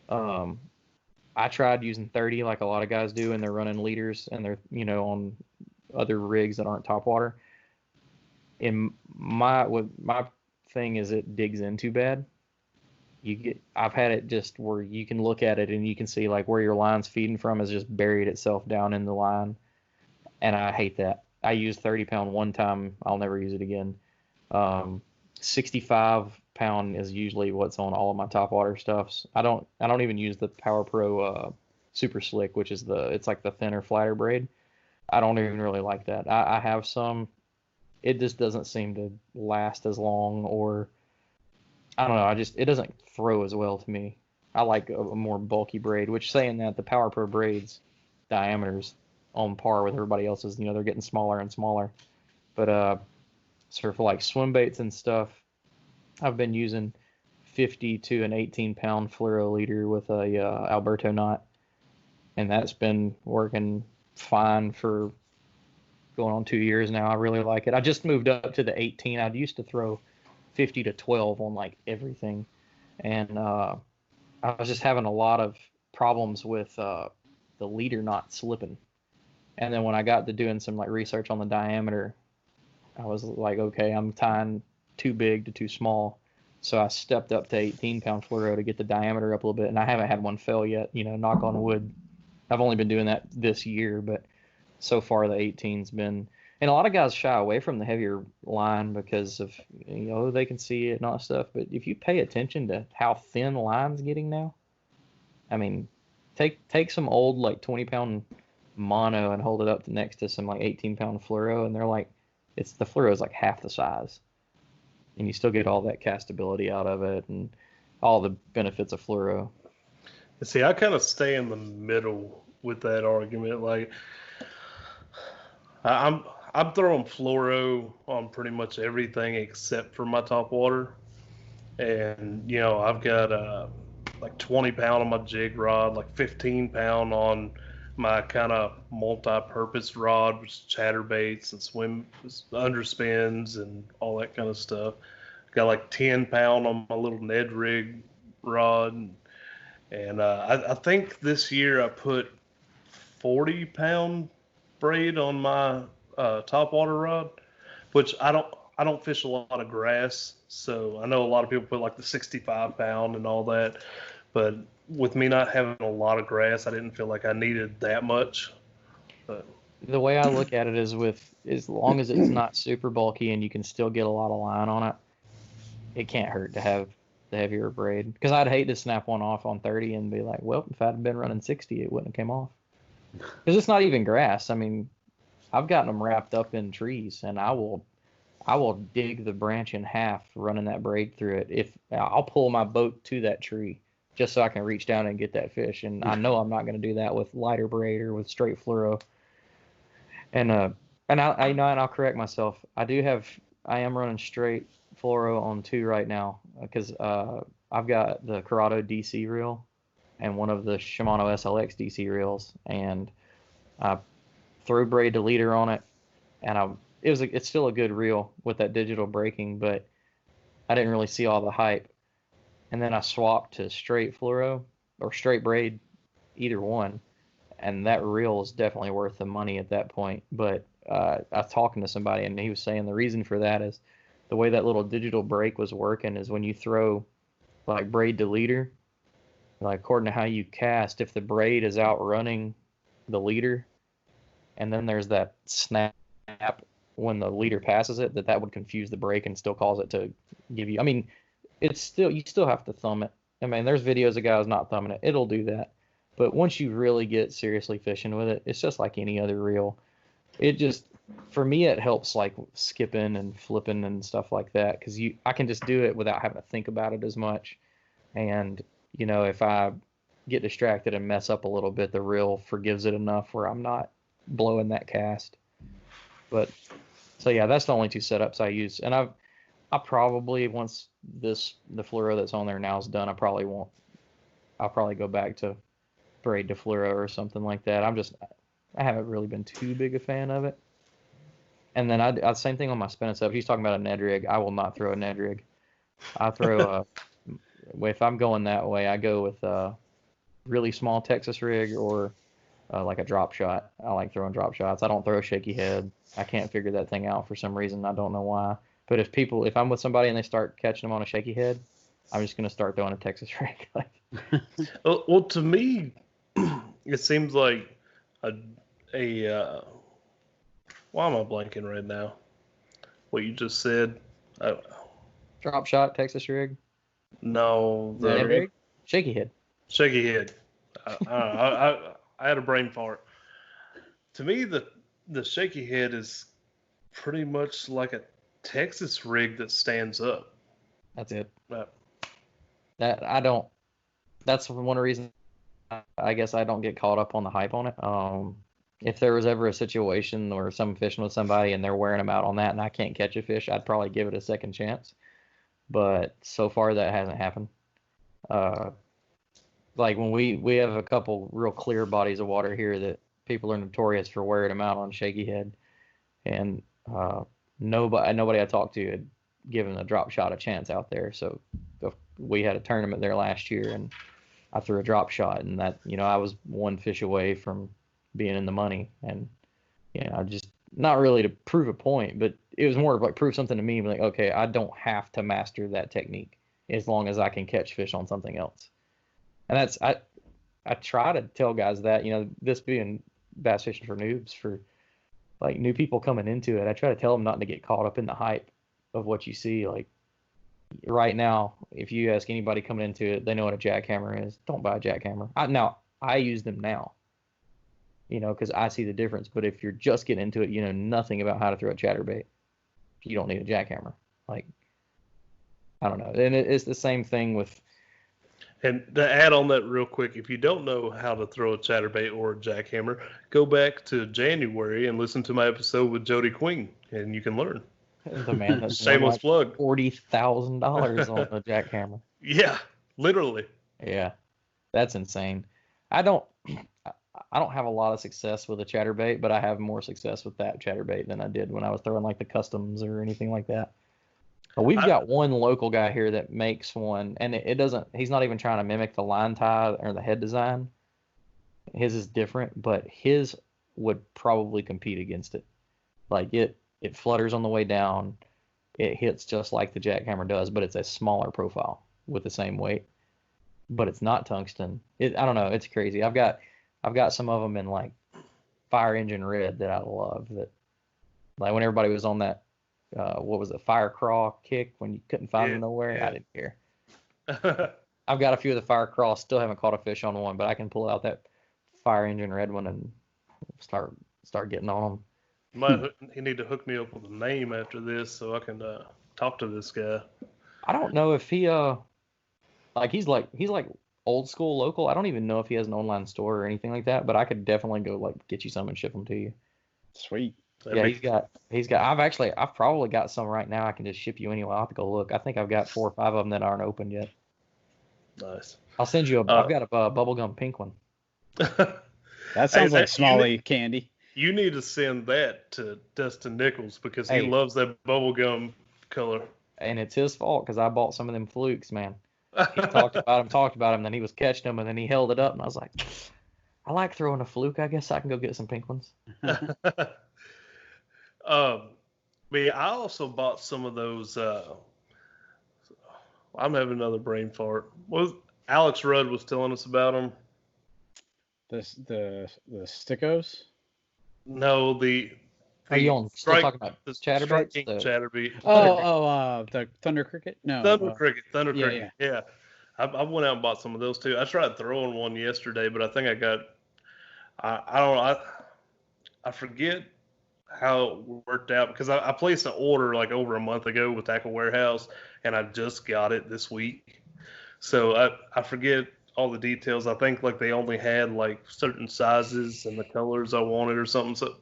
I tried using 30 like a lot of guys do, and they're running leaders and they're on other rigs that aren't topwater. My thing is it digs in too bad. I've had it just where you can look at it and you can see like where your line's feeding from has just buried itself down in the line, and I hate that. I used 30-pound one time. I'll never use it again. 65-pound is usually what's on all of my topwater stuffs. I don't even use the Power Pro Super Slick, which is it's like the thinner, flatter braid. I don't even really like that. I have some. It just doesn't seem to last as long, or I don't know. It doesn't throw as well to me. I like a more bulky braid, which, saying that, the Power Pro braids diameters on par with everybody else's. They're getting smaller and smaller. But so for like swim baits and stuff, I've been using 50 to an 18-pound fluoro leader with a Alberto knot, and that's been working fine for going on 2 years now. I really like it. I just moved up to the 18. I used to throw 50 to 12 on like everything. And I was just having a lot of problems with the leader not slipping. And then when I got to doing some like research on the diameter, I was like, okay, I'm tying too big to too small. So I stepped up to 18-pound fluoro to get the diameter up a little bit, and I haven't had one fail yet. You know, knock on wood. I've only been doing that this year, but so far the 18's been. And a lot of guys shy away from the heavier line because of, you know, they can see it and all that stuff. But if you pay attention to how thin the line's getting now, I mean, take some old like 20-pound mono and hold it up next to some like 18-pound fluoro, and they're like, the fluoro is like half the size. And you still get all that castability out of it and all the benefits of fluoro. See, I kind of stay in the middle with that argument. Like, I'm throwing fluoro on pretty much everything except for my top water. And, you know, I've got like 20-pound on my jig rod, like 15-pound on my kind of multi-purpose rod, which is chatterbaits and swim underspins and all that kind of stuff. Got like 10-pound on my little Ned rig rod, and I think this year I put 40-pound braid on my top water rod, which I don't fish a lot of grass, so I know a lot of people put like the 65-pound and all that, but with me not having a lot of grass, I didn't feel like I needed that much. But the way I look at it is as long as it's not super bulky and you can still get a lot of line on it, it can't hurt to have the heavier braid. Because I'd hate to snap one off on 30 and be like, well, if I'd been running 60, it wouldn't have came off. Because it's not even grass. I mean, I've gotten them wrapped up in trees, and I will dig the branch in half running that braid through it. If I'll pull my boat to that tree just so I can reach down and get that fish. And I know I'm not going to do that with lighter braid or with straight fluoro. And I'll correct myself. I am running straight fluoro on 2 right now because I've got the Corrado DC reel and one of the Shimano SLX DC reels, and I threw braid to leader on it, and it's still a good reel with that digital braking, but I didn't really see all the hype. And then I swapped to straight fluoro or straight braid, either one. And that reel is definitely worth the money at that point. But I was talking to somebody, and he was saying the reason for that is the way that little digital brake was working is when you throw like braid to leader, like according to how you cast, if the braid is outrunning the leader, and then there's that snap when the leader passes it, that would confuse the brake and still cause it to give you. I mean, you still have to thumb it. I mean, there's videos of guys not thumbing it. It'll do that. But once you really get seriously fishing with it, it's just like any other reel. It just, for me, it helps like skipping and flipping and stuff like that, because I can just do it without having to think about it as much. And, you know, if I get distracted and mess up a little bit, the reel forgives it enough where I'm not blowing that cast. But so yeah, that's the only 2 setups I use. And I probably, once the fluoro that's on there now is done, I'll probably go back to braid to fluoro or something like that. I haven't really been too big a fan of it. And then I same thing on my spinning setup. He's talking about a Ned rig. I will not throw a Ned rig. I throw if I'm going that way, I go with a really small Texas rig or like a drop shot. I like throwing drop shots. I don't throw a shaky head. I can't figure that thing out for some reason. I don't know why. But if I'm with somebody and they start catching them on a shaky head, I'm just going to start throwing a Texas rig. well, to me, it seems like why am I blanking right now? What you just said? Drop shot, Texas rig? No. Ned rig? Shaky head. Shaky head. I had a brain fart. To me, the shaky head is pretty much like a Texas rig that stands up. That's it. Yeah. That's one reason I guess I don't get caught up on the hype on it. If there was ever a situation where I'm fishing with somebody and they're wearing them out on that and I can't catch a fish, I'd probably give it a second chance. But so far that hasn't happened. Like when we have a couple real clear bodies of water here that people are notorious for wearing them out on shaky head, and nobody I talked to giving a drop shot a chance out there. So we had a tournament there last year, and I threw a drop shot, and that, I was one fish away from being in the money. And, I just, not really to prove a point, but it was more of like prove something to me, like, okay, I don't have to master that technique as long as I can catch fish on something else. And that's, I try to tell guys that, this being bass fishing for noobs, for like new people coming into it, I try to tell them not to get caught up in the hype of what you see. Like right now, if you ask anybody coming into it, they know what a jackhammer is. Don't buy a jackhammer. I use them now, because I see the difference. But if you're just getting into it, you know nothing about how to throw a chatterbait, you don't need a jackhammer. Like, I don't know. And it's the same thing with. And to add on that real quick, if you don't know how to throw a chatterbait or a jackhammer, go back to January and listen to my episode with Jody Queen, and you can learn. The man that's shameless plug. $40,000 on a jackhammer. Yeah, literally. Yeah, that's insane. I don't have a lot of success with a chatterbait, but I have more success with that chatterbait than I did when I was throwing like the customs or anything like that. But we've got one local guy here that makes one, and it doesn't. He's not even trying to mimic the line tie or the head design. His is different, but his would probably compete against it. Like it flutters on the way down. It hits just like the jackhammer does, but it's a smaller profile with the same weight. But it's not tungsten. I don't know. It's crazy. I've got some of them in like fire engine red that I love. That like when everybody was on that. What was it, fire crawl kick when you couldn't find them nowhere? Yeah. I didn't care. I've got a few of the fire crawl, still haven't caught a fish on one, but I can pull out that fire engine red one and start getting on them. You need to hook me up with a name after this so I can talk to this guy. I don't know if he he's like old school local. I don't even know if he has an online store or anything like that, but I could definitely go like get you some and ship them to you. Sweet. Yeah, he's got. I've probably got some right now. I can just ship you anyway. I'll have to go look. I think I've got 4 or 5 of them that aren't open yet. Nice. I'll send you I've got a bubblegum pink one. That sounds like Smalley candy. You need to send that to Dustin Nichols because he loves that bubblegum color. And it's his fault because I bought some of them flukes, man. He talked about them, then he was catching them, and then he held it up, and I was like, I like throwing a fluke. I guess I can go get some pink ones. I also bought some of those. I'm having another brain fart. Alex Rudd was telling us about them? The Stickos? No, Are you still talking about the chatterbaits? Chatterbait. The Thunder Cricket? No. Thunder Cricket. Yeah. I went out and bought some of those too. I tried throwing one yesterday, but I think I got. I don't know. I forget how it worked out because I placed an order like over a month ago with Tackle Warehouse, and I just got it this week. So I forget all the details. I think like they only had like certain sizes and the colors I wanted or something. So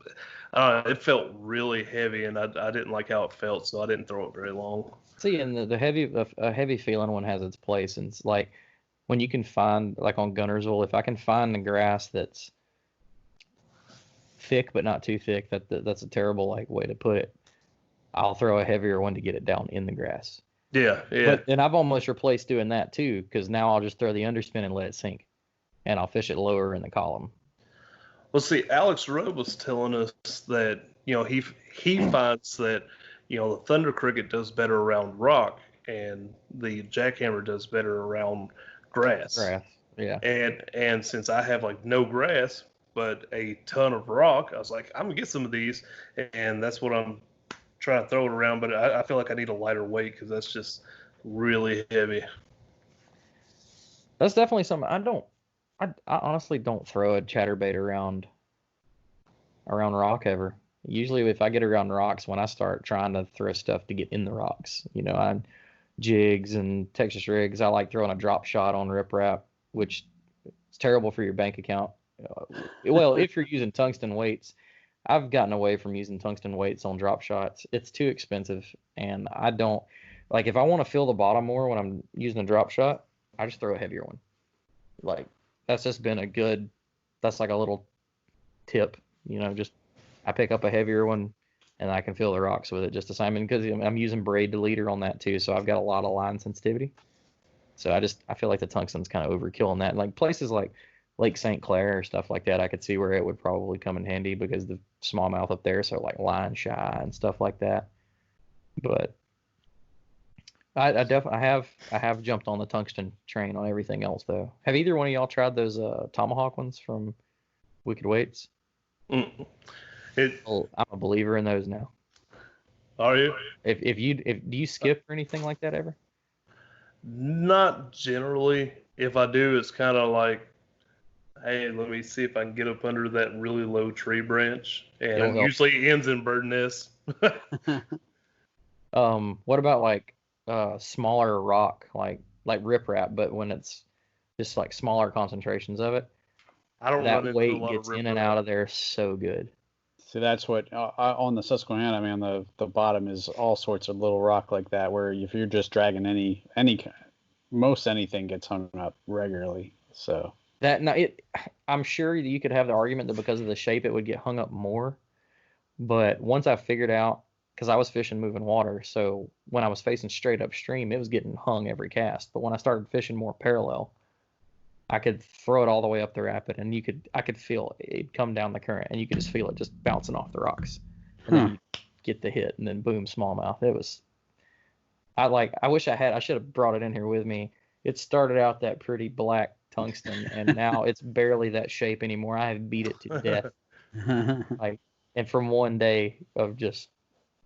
it felt really heavy, and I didn't like how it felt, so I didn't throw it very long. See, and the heavy feeling one has its place, and it's like when you can find like on Gunnersville, if I can find the grass that's thick but not too thick, that's a terrible like way to put it. I'll throw a heavier one to get it down in the grass. Yeah. And I've almost replaced doing that too, because now I'll just throw the underspin and let it sink, and I'll fish it lower in the column. Well, see, Alex Rudd was telling us that he finds that the Thunder Cricket does better around rock, and the jackhammer does better around grass. Yeah. And since I have like no grass but a ton of rock, I was like, I'm gonna get some of these, and that's what I'm trying to throw it around. But I feel like I need a lighter weight because that's just really heavy. That's definitely something I honestly don't throw a chatterbait around rock ever. Usually if I get around rocks, when I start trying to throw stuff to get in the rocks, I'm jigs and Texas rigs. I like throwing a drop shot on riprap, which is terrible for your bank account. Well, if you're using tungsten weights, I've gotten away from using tungsten weights on drop shots. It's too expensive, and I don't like if I want to feel the bottom more when I'm using a drop shot, I just throw a heavier one. Like that's just been that's like a little tip, just I pick up a heavier one, and I can feel the rocks with it just the same. And because I'm using braid to leader on that too, so I've got a lot of line sensitivity. So I feel like the tungsten's kind of overkill on that. Like places like Lake St. Clair or stuff like that, I could see where it would probably come in handy because the smallmouth up there, so like line shy and stuff like that. But I definitely I have jumped on the tungsten train on everything else though. Have either one of y'all tried those tomahawk ones from Wicked Weights? Mm. I'm a believer in those now. Are you? If do you skip or anything like that ever? Not generally. If I do, it's kind of like, hey, let me see if I can get up under that really low tree branch, and It'll it help. usually ends in bird nests. What about like smaller rock, like riprap, but when it's just like smaller concentrations of it, I don't run that into a weight lot gets of in and riprap. out of there so good. See, that's what on the Susquehanna, man. The bottom is all sorts of little rock like that, where if you're just dragging most anything gets hung up regularly. So I'm sure that you could have the argument that because of the shape it would get hung up more, but once I figured out, because I was fishing moving water, so when I was facing straight upstream, it was getting hung every cast. But when I started fishing more parallel, I could throw it all the way up the rapid, and I could feel it come down the current, and you could just feel it just bouncing off the rocks, and then you get the hit, and then boom, smallmouth. It was, I wish I should have brought it in here with me. It started out that pretty black tungsten, and now it's barely that shape anymore. I have beat it to death, and from one day of just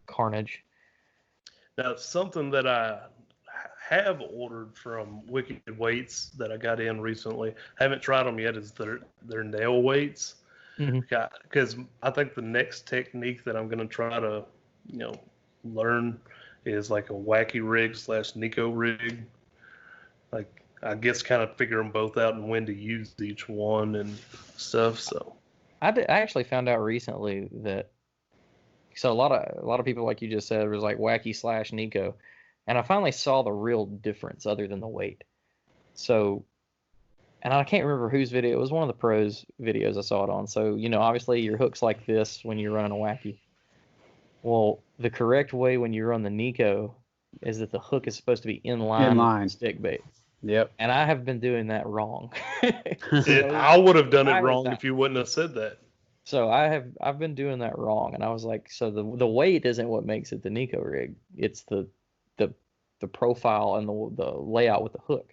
carnage. Now, something that I have ordered from Wicked Weights that I got in recently, haven't tried them yet, is their nail weights. Because I think the next technique that I'm going to try to, learn is like a wacky rig / Nico rig. Like, I guess kind of figure them both out and when to use each one and stuff. So I actually found out recently that, so a lot of people, like you just said, was like wacky / Nico, and I finally saw the real difference other than the weight. So, and I can't remember whose video it was. One of the pros videos I saw it on. So obviously your hook's like this when you're running a wacky. Well, the correct way when you run the Nico is that the hook is supposed to be in line with the stick bait. Yep. And I have been doing that wrong. I would have done it wrong if you wouldn't have said that. So I've been doing that wrong, and I was like, so the weight isn't what makes it the Nico rig. It's the profile and the layout with the hook.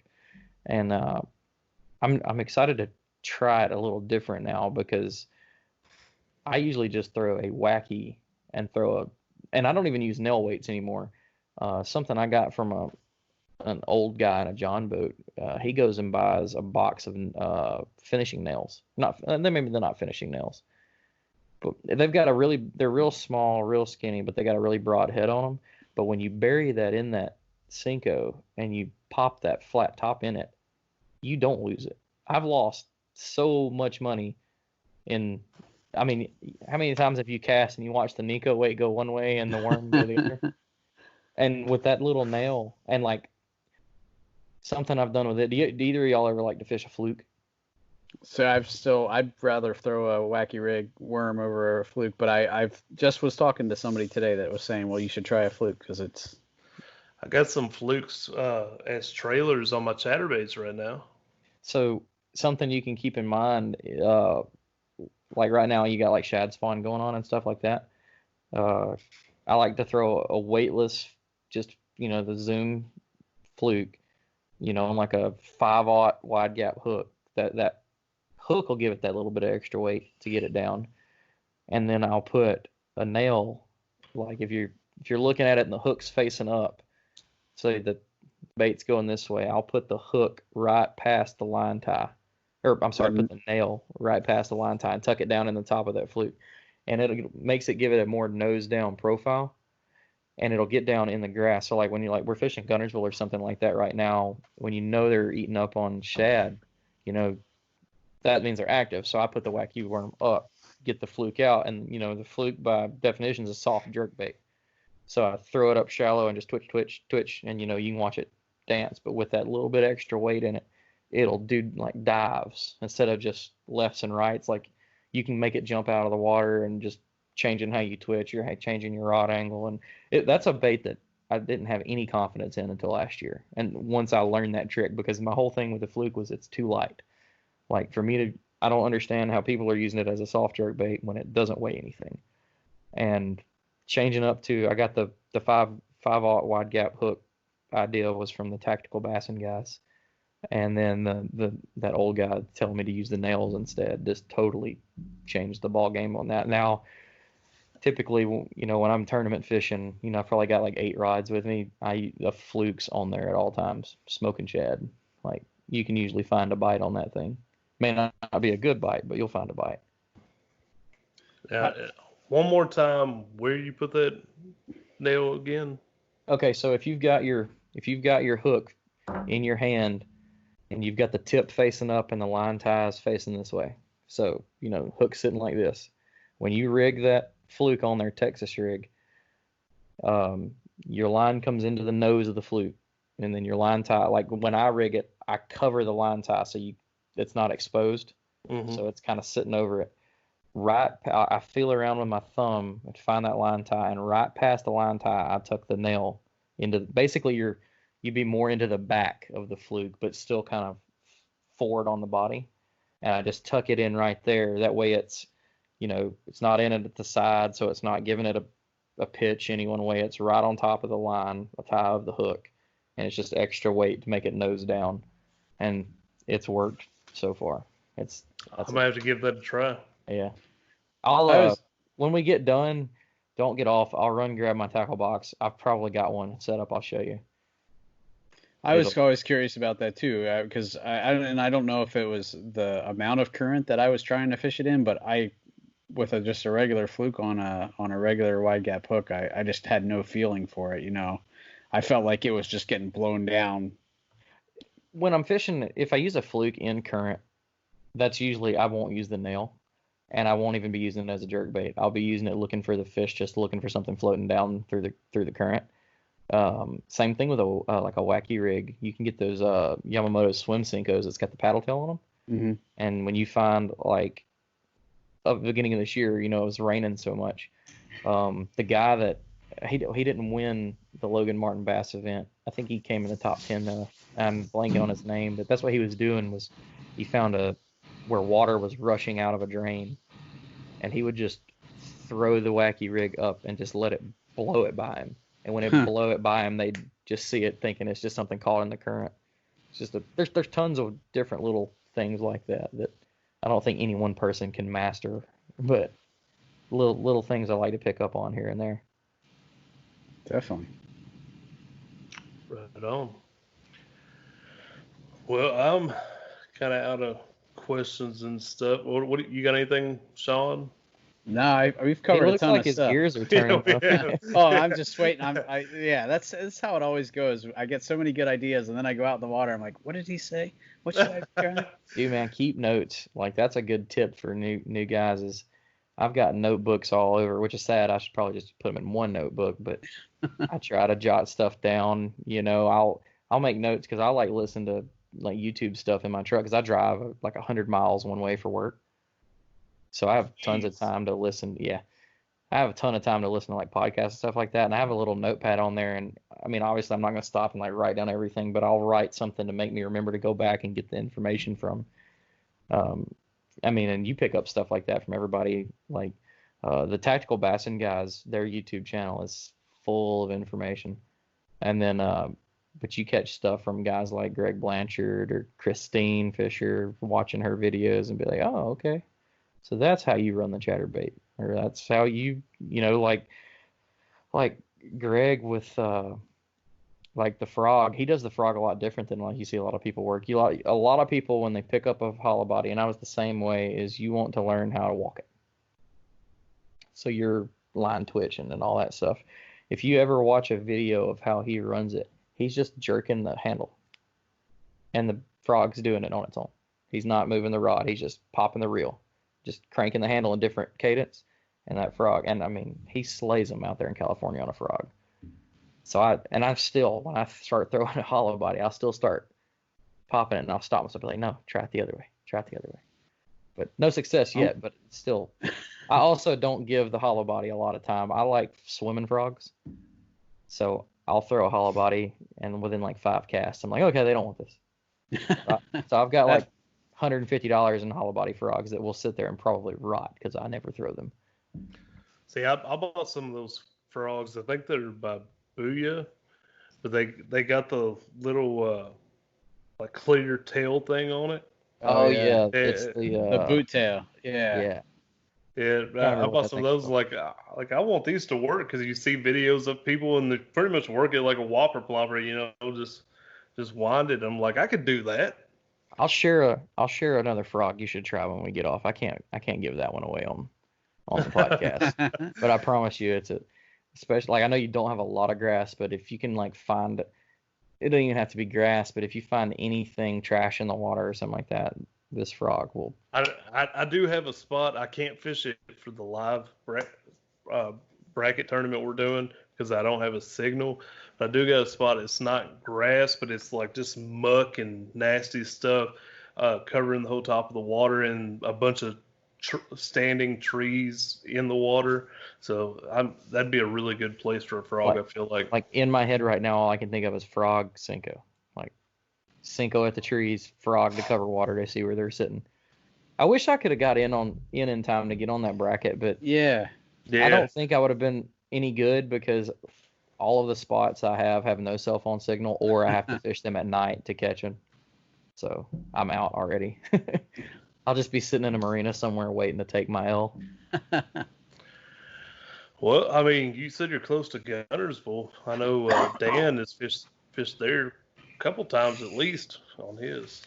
And I'm excited to try it a little different now, because I usually just throw a wacky and and I don't even use nail weights anymore. Something I got from an old guy in a John boat. He goes and buys a box of finishing nails. Maybe they're not finishing nails, but they've got they're real small, real skinny, but they got a really broad head on them. But when you bury that in that Senko and you pop that flat top in it, you don't lose it. I've lost so much money how many times have you cast and you watch the Nico weight go one way and the worm go the other? And with that little nail, and like something I've done with it, do either of y'all ever like to fish a fluke? So I'd rather throw a wacky rig worm over a fluke, but I've just was talking to somebody today that was saying, well, you should try a fluke because it's. I got some flukes as trailers on my chatterbaits right now. So something you can keep in mind, like right now you got like shad spawn going on and stuff like that. I like to throw a weightless, just the Zoom fluke, on like a 5/0 wide gap hook. That hook will give it that little bit of extra weight to get it down. And then I'll put a nail, like if you're looking at it and the hook's facing up, so the bait's going this way, I'll put the hook right past the line tie. Or I'm sorry, put the nail right past the line tie and tuck it down in the top of that fluke. And it makes it give it a more nose down profile, and it'll get down in the grass. So like when we're fishing Guntersville or something like that right now, when they're eating up on shad, that means they're active. So I put the wacky worm up, get the fluke out, and the fluke by definition is a soft jerk bait. So I throw it up shallow and just twitch, and you can watch it dance. But with that little bit extra weight in it, it'll do like dives instead of just lefts and rights. Like you can make it jump out of the water and just changing how you twitch, you're changing your rod angle, and that's a bait that I didn't have any confidence in until last year. And once I learned that trick, because my whole thing with the fluke was it's too light. Like for me to, I don't understand how people are using it as a soft jerk bait when it doesn't weigh anything. And changing up to, I got the 5/0 wide gap hook idea was from the Tactical Bassin guys. And then that old guy telling me to use the nails instead just totally changed the ball game on that. Now, typically, when I'm tournament fishing, I've probably got like 8 rods with me. The fluke's on there at all times, smoking shad. Like you can usually find a bite on that thing. May not be a good bite, but you'll find a bite. One more time, where you put that nail again? Okay, so if you've got your hook in your hand and you've got the tip facing up and the line ties facing this way, so hook sitting like this. When you rig that fluke on their Texas rig, your line comes into the nose of the fluke, and then your line tie. Like when I rig it, I cover the line tie so it's not exposed, so it's kind of sitting over it. I feel around with my thumb to find that line tie, and right past the line tie, I tuck the nail into. Basically, you'd be more into the back of the fluke, but still kind of forward on the body, and I just tuck it in right there. That way, it's it's not in it at the side, so it's not giving it a pitch any one way. It's right on top of the line, a tie of the hook, and it's just extra weight to make it nose down, and it's worked so far. I might have to give that a try. Yeah. I'll when we get done, don't get off. I'll run grab my tackle box. I've probably got one set up. I'll show you. I was always curious about that too, because I don't know if it was the amount of current that I was trying to fish it in, but with just a regular fluke on a regular wide gap hook, I just had no feeling for it. I felt like it was just getting blown down. When I'm fishing, if I use a fluke in current, that's usually I won't use the nail, and I won't even be using it as a jerk bait. I'll be using it looking for the fish, just looking for something floating down through the current. Same thing with like a wacky rig. You can get those Yamamoto swim Senkos that's got the paddle tail on them. Mm-hmm. And when you find like at the beginning of this year, it was raining so much. The guy that he didn't win the Logan Martin Bass event. I think he came in the top 10 though. I'm blanking on his name, but that's what he was doing was he found where water was rushing out of a drain, and he would just throw the wacky rig up and just let it blow it by him. And when it blow it by him, they'd just see it thinking it's just something caught in the current. It's just there's tons of different little things like that I don't think any one person can master, but little things I like to pick up on here and there. Definitely. Right on. Well, I'm kind of out of questions and stuff. What you got? Anything, Sean? No, we've covered a ton like of his stuff. Gears are turning. Oh, I'm just waiting. That's how it always goes. I get so many good ideas, and then I go out in the water. I'm like, what did he say? What should I try? Dude, man, keep notes. Like that's a good tip for new guys. Is I've got notebooks all over, which is sad. I should probably just put them in one notebook, but I try to jot stuff down. I'll make notes because I like listen to like YouTube stuff in my truck because I drive like 100 miles one way for work. So I have tons of time to listen. Yeah, I have a ton of time to listen to like podcasts and stuff like that. And I have a little notepad on there. And I mean, obviously I'm not going to stop and like write down everything, but I'll write something to make me remember to go back and get the information from. And you pick up stuff like that from everybody. Like the Tactical Bassin guys, their YouTube channel is full of information. And then, but you catch stuff from guys like Greg Blanchard or Christine Fisher, watching her videos and be like, oh, okay. So that's how you run the chatterbait, or that's how like Greg with like the frog. He does the frog a lot different than like you see a lot of people work. A lot of people when they pick up a hollow body, and I was the same way, is you want to learn how to walk it. So you're line twitching and all that stuff. If you ever watch a video of how he runs it, he's just jerking the handle, and the frog's doing it on its own. He's not moving the rod. He's just popping the reel. Just cranking the handle in different cadence, and that frog, and I mean, he slays them out there in California on a frog. So I still, when I start throwing a hollow body, I'll still start popping it, and I'll stop myself and be like, no, try it the other way, but no success yet, but it's still I also don't give the hollow body a lot of time. I like swimming frogs, so I'll throw a hollow body, and within like 5 casts, I'm like, okay, they don't want this. So I've got like $150 in hollow body frogs that will sit there and probably rot because I never throw them. See, I bought some of those frogs. I think they're by Booyah, but they got the little like clear tail thing on it. Oh yeah, Yeah. it's The boot tail. Yeah. Yeah, I bought some of those. Like I want these to work because you see videos of people and they pretty much work it like a whopper plopper, you know, just wind it. I'm like, I could do that. I'll share another frog you should try when we get off. I can't give that one away on the podcast, but I promise you it's especially like I know you don't have a lot of grass, but if you can like find it don't even have to be grass, but if you find anything trash in the water or something like that, this frog will. I do have a spot. I can't fish it for the live bracket tournament we're doing because I don't have a signal. But I do got a spot. It's not grass, but it's like just muck and nasty stuff covering the whole top of the water and a bunch of standing trees in the water. So that'd be a really good place for a frog. I feel like. Like in my head right now, all I can think of is frog Cinco. Like Cinco at the trees, frog to cover water to see where they're sitting. I wish I could have got in time to get on that bracket, but yeah. I don't think I would have been any good because all of the spots I have no cell phone signal, or I have to fish them at night to catch them. So I'm out already. I'll just be sitting in a marina somewhere waiting to take my L. Well, I mean, you said you're close to Guntersville. I know Dan has fished there a couple times at least on his.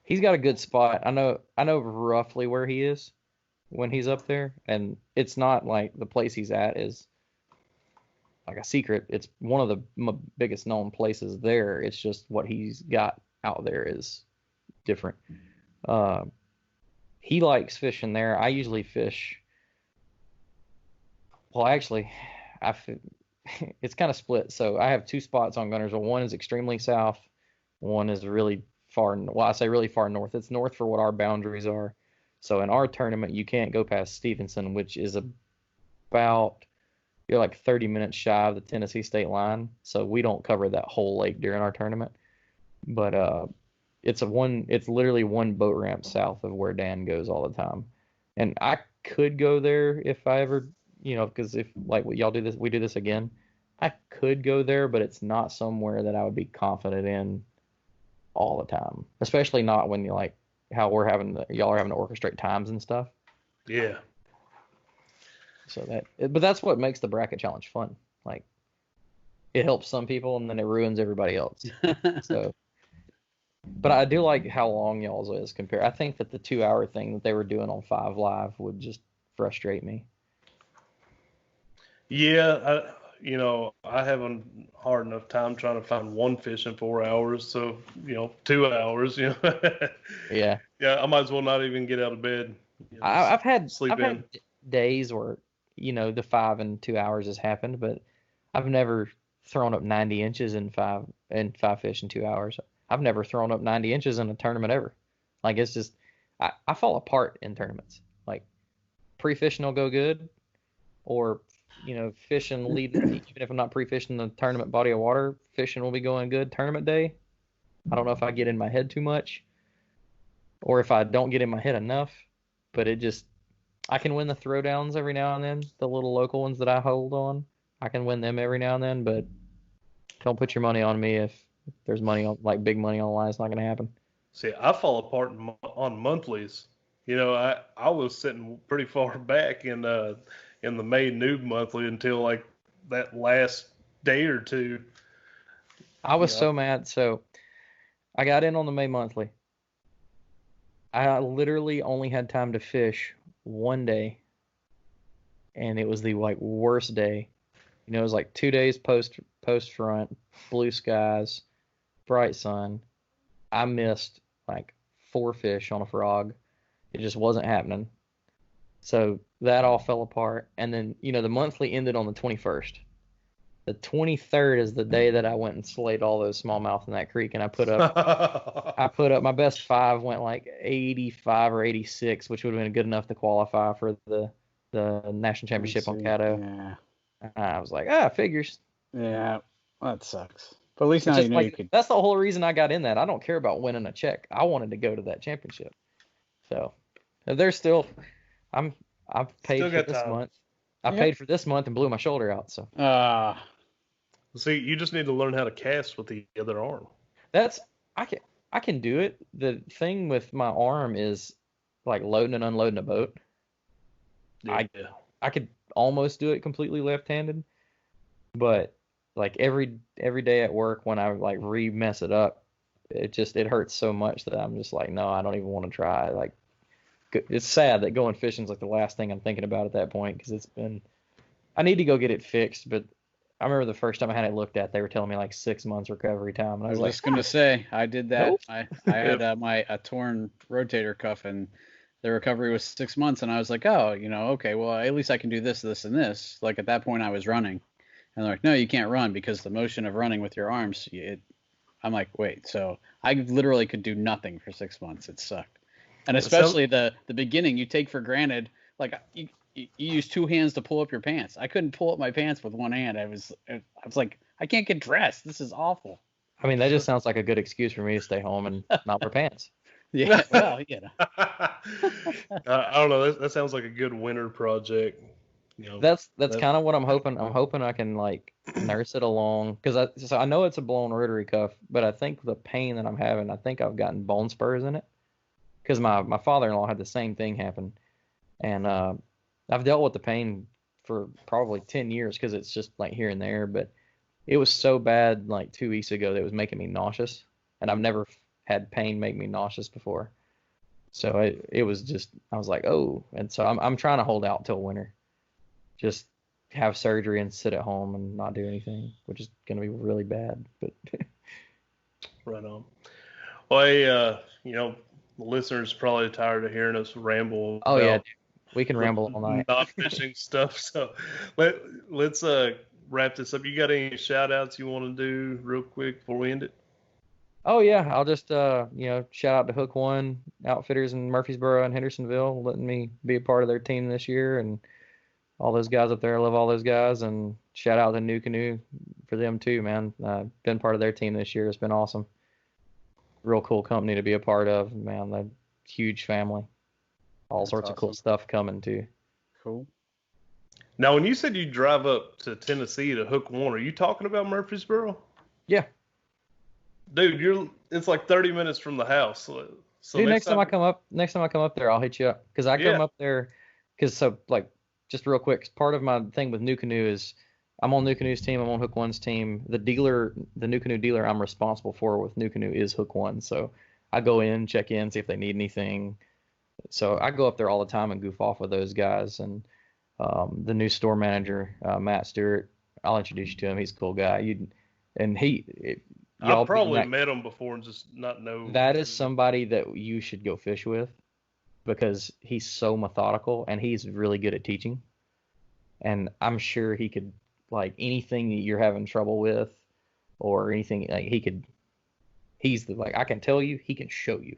He's got a good spot. I know roughly where he is when he's up there, and it's not like the place he's at is like a secret. It's one of the biggest known places there. It's just what he's got out there is different. He likes fishing there. I usually fish. Well, actually, it's kind of split. So I have 2 spots on Guntersville. One is extremely south. One is really far. Well, I say really far north. It's north for what our boundaries are. So in our tournament, you can't go past Stevenson, which is about you're like 30 minutes shy of the Tennessee state line. So we don't cover that whole lake during our tournament. But it's literally one boat ramp south of where Dan goes all the time. And I could go there if I ever, because if like y'all do this, we do this again, I could go there, but it's not somewhere that I would be confident in all the time, especially not when you like how y'all are having to orchestrate times and stuff. Yeah. So but that's what makes the bracket challenge fun. Like it helps some people and then it ruins everybody else. So. But I do like how long y'all's is compared. I think that the 2-hour thing that they were doing on 5 Live would just frustrate me. Yeah, I have a hard enough time trying to find one fish in 4 hours. So, 2 hours, Yeah. Yeah, I might as well not even get out of bed. I've had days where, the 5 and 2 hours has happened, but I've never thrown up 90 inches in 5 fish in 2 hours. I've never thrown up 90 inches in a tournament ever. Like it's just, I fall apart in tournaments. Like pre-fishing will go good, or fishing lead. Even if I'm not pre-fishing the tournament body of water, fishing will be going good tournament day. I don't know if I get in my head too much, or if I don't get in my head enough. But I can win the throwdowns every now and then. The little local ones that I hold on, I can win them every now and then. But don't put your money on me if there's money on, like big money on the line. It's not going to happen. See, I fall apart on monthlies. I was sitting pretty far back in the May Noob monthly until like that last day or two. I was so mad. So I got in on the May monthly. I literally only had time to fish one day, and it was the like worst day. It was like 2 days post front, blue skies, bright sun. I missed like 4 fish on a frog. It just wasn't happening. So that all fell apart. And then, the monthly ended on the 21st. The 23rd is the day that I went and slayed all those smallmouth in that creek, and I put up my best 5 went like 85 or 86, which would have been good enough to qualify for the the national championship on see. Caddo. Yeah. I was like, figures. Yeah. That sucks. But at least It's now you just know like you could. that's the whole reason I got in that. I don't care about winning a check. I wanted to go to that championship. So there's still, I've paid Still for got this time. month. I Yep. paid for this month and blew my shoulder out. So See, you just need to learn how to cast with the other arm. that's I can do it. The thing with my arm is like loading and unloading a boat. Yeah. I could almost do it completely left-handed, but like every day at work when I like mess it up, it hurts so much that I'm just like, no, I don't even want to try. Like it's sad that going fishing is like the last thing I'm thinking about at that point because I need to go get it fixed, but I remember the first time I had it looked at, they were telling me like 6 months recovery time, and I I was was like, just gonna say I did that. Nope. I had a torn rotator cuff, and the recovery was 6 months, and I was like, oh, okay, well at least I can do this, this, and this. Like at that point I was running, and they're like, no, you can't run because the motion of running with your arms. I'm like, wait, so I literally could do nothing for 6 months. It sucked, and especially the beginning you take for granted. Like you use two hands to pull up your pants. I couldn't pull up my pants with one hand. I was like, I can't get dressed. This is awful. I mean, that just sounds like a good excuse for me to stay home and not wear pants. Yeah, well, I don't know. That sounds like a good winter project. That's kind of what I'm hoping. I'm hoping I can like nurse it along because I know it's a blown rotary cuff, but I think the pain that I'm having, I think I've gotten bone spurs in it because my father-in-law had the same thing happen, and I've dealt with the pain for probably 10 years because it's just like here and there, but it was so bad like 2 weeks ago that it was making me nauseous, and I've never had pain make me nauseous before. So it was just, I was like, oh, and so I'm trying to hold out till winter, just have surgery and sit at home and not do anything, which is going to be really bad, but Right on. Well, the listeners probably tired of hearing us ramble. oh yeah, about we can ramble all night. not fishing stuff. So let's wrap this up. You got any shout outs you want to do real quick before we end it? Oh yeah, I'll just shout out to Hook One Outfitters in Murfreesboro and Hendersonville, letting me be a part of their team this year, and all those guys up there. I love all those guys, and shout out to New Canoe for them too, man. Been part of their team this year. It's been awesome. Real cool company to be a part of, man. They're huge family. All sorts of cool stuff coming too. Cool. Now, when you said you drive up to Tennessee to Hook One, are you talking about Murfreesboro? Yeah. Dude, it's like 30 minutes from the house. So dude, next time I come up there, I'll hit you up because I come up there like just real quick. Part of my thing with New Canoe is I'm on New Canoe's team. I'm on Hook One's team. The New Canoe dealer I'm responsible for with New Canoe is Hook One. So I go in, check in, see if they need anything. So I go up there all the time and goof off with those guys. And the new store manager, Matt Stewart, I'll introduce you to him. He's a cool guy. I've probably met him before and just not know. That is somebody that you should go fish with because he's so methodical and he's really good at teaching. And I'm sure he could, like, anything that you're having trouble with or anything, like, I can tell you, he can show you.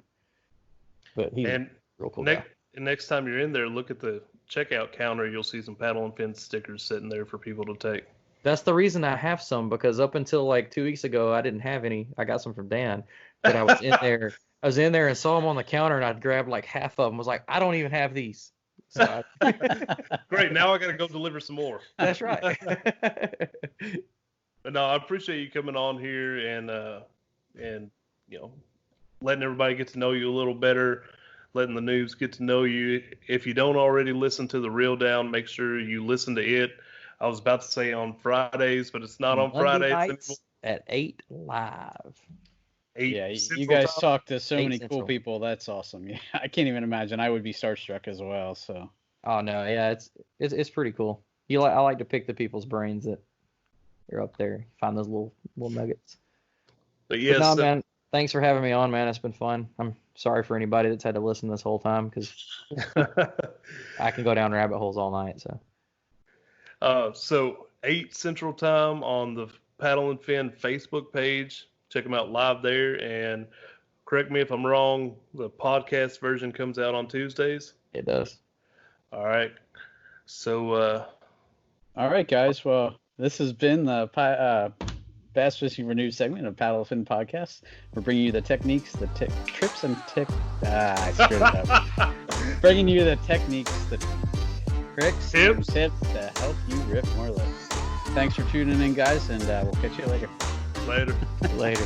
But he's a real cool guy. And next time you're in there, look at the checkout counter. You'll see some Paddle and Fin stickers sitting there for people to take. That's the reason I have some, because up until like 2 weeks ago, I didn't have any. I got some from Dan, but I was in there. I was in there and saw them on the counter, and I'd grabbed like half of them. I was like, I don't even have these. So Great. Now I got to go deliver some more. That's right. But no, I appreciate you coming on here and letting everybody get to know you a little better, letting the noobs get to know you. If you don't already listen to the Reel Down, make sure you listen to it. I was about to say on Fridays, but it's not on Monday Fridays nights at 8 live. 8 Yeah, you Central guys time. talk to so 8 many Central. cool people. That's awesome. Yeah, I can't even imagine. I would be starstruck as well. So Oh no, yeah, it's pretty cool. I like to pick the people's brains that are up there. Find those little nuggets. But yes, But no, man, thanks for having me on, man. It's been fun. I'm sorry for anybody that's had to listen this whole time because I can go down rabbit holes all night. So 8 Central Time on the Paddle and Fin Facebook page. Check them out live there. And correct me if I'm wrong, the podcast version comes out on Tuesdays. It does. All right. So, all right, guys. Well, this has been the Bass Fishing Renewed segment of Paddle Fin Podcast. We're bringing you the techniques, the trips and I screwed it up. Bringing you the techniques, the tricks, and tips to help you rip more lips. Thanks for tuning in, guys, and we'll catch you later. Later.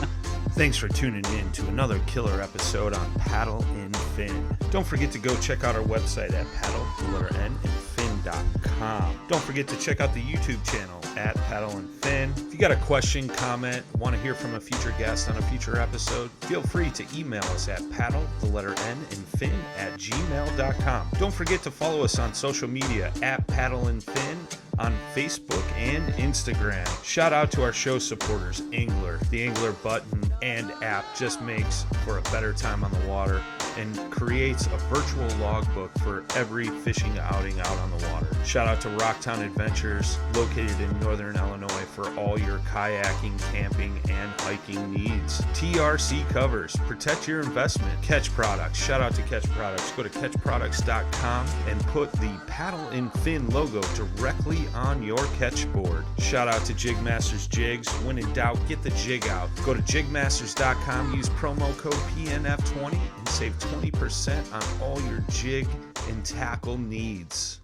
Thanks for tuning in to another killer episode on Paddle and Fin. Don't forget to go check out our website at paddle_and_fin.com. Don't forget to check out the YouTube channel at Paddle and Fin. If you got a question, comment, want to hear from a future guest on a future episode, feel free to email us at paddle_and_fin@gmail.com. Don't forget to follow us on social media at Paddle and Fin on Facebook and Instagram. Shout out to our show supporters, Angler. The Angler button and app just makes for a better time on the water and creates a virtual logbook for every fishing outing out on the water. Shout out to Rocktown Adventures, located in northern Illinois, for all your kayaking, camping, and hiking needs. TRC Covers, protect your investment. Catch Products, shout out to Catch Products. Go to catchproducts.com and put the Paddle and Fin logo directly on your catch board. Shout out to Jigmasters Jigs. When in doubt, get the jig out. Go to jigmasters.com, use promo code PNF20 and save 20% on all your jig and tackle needs.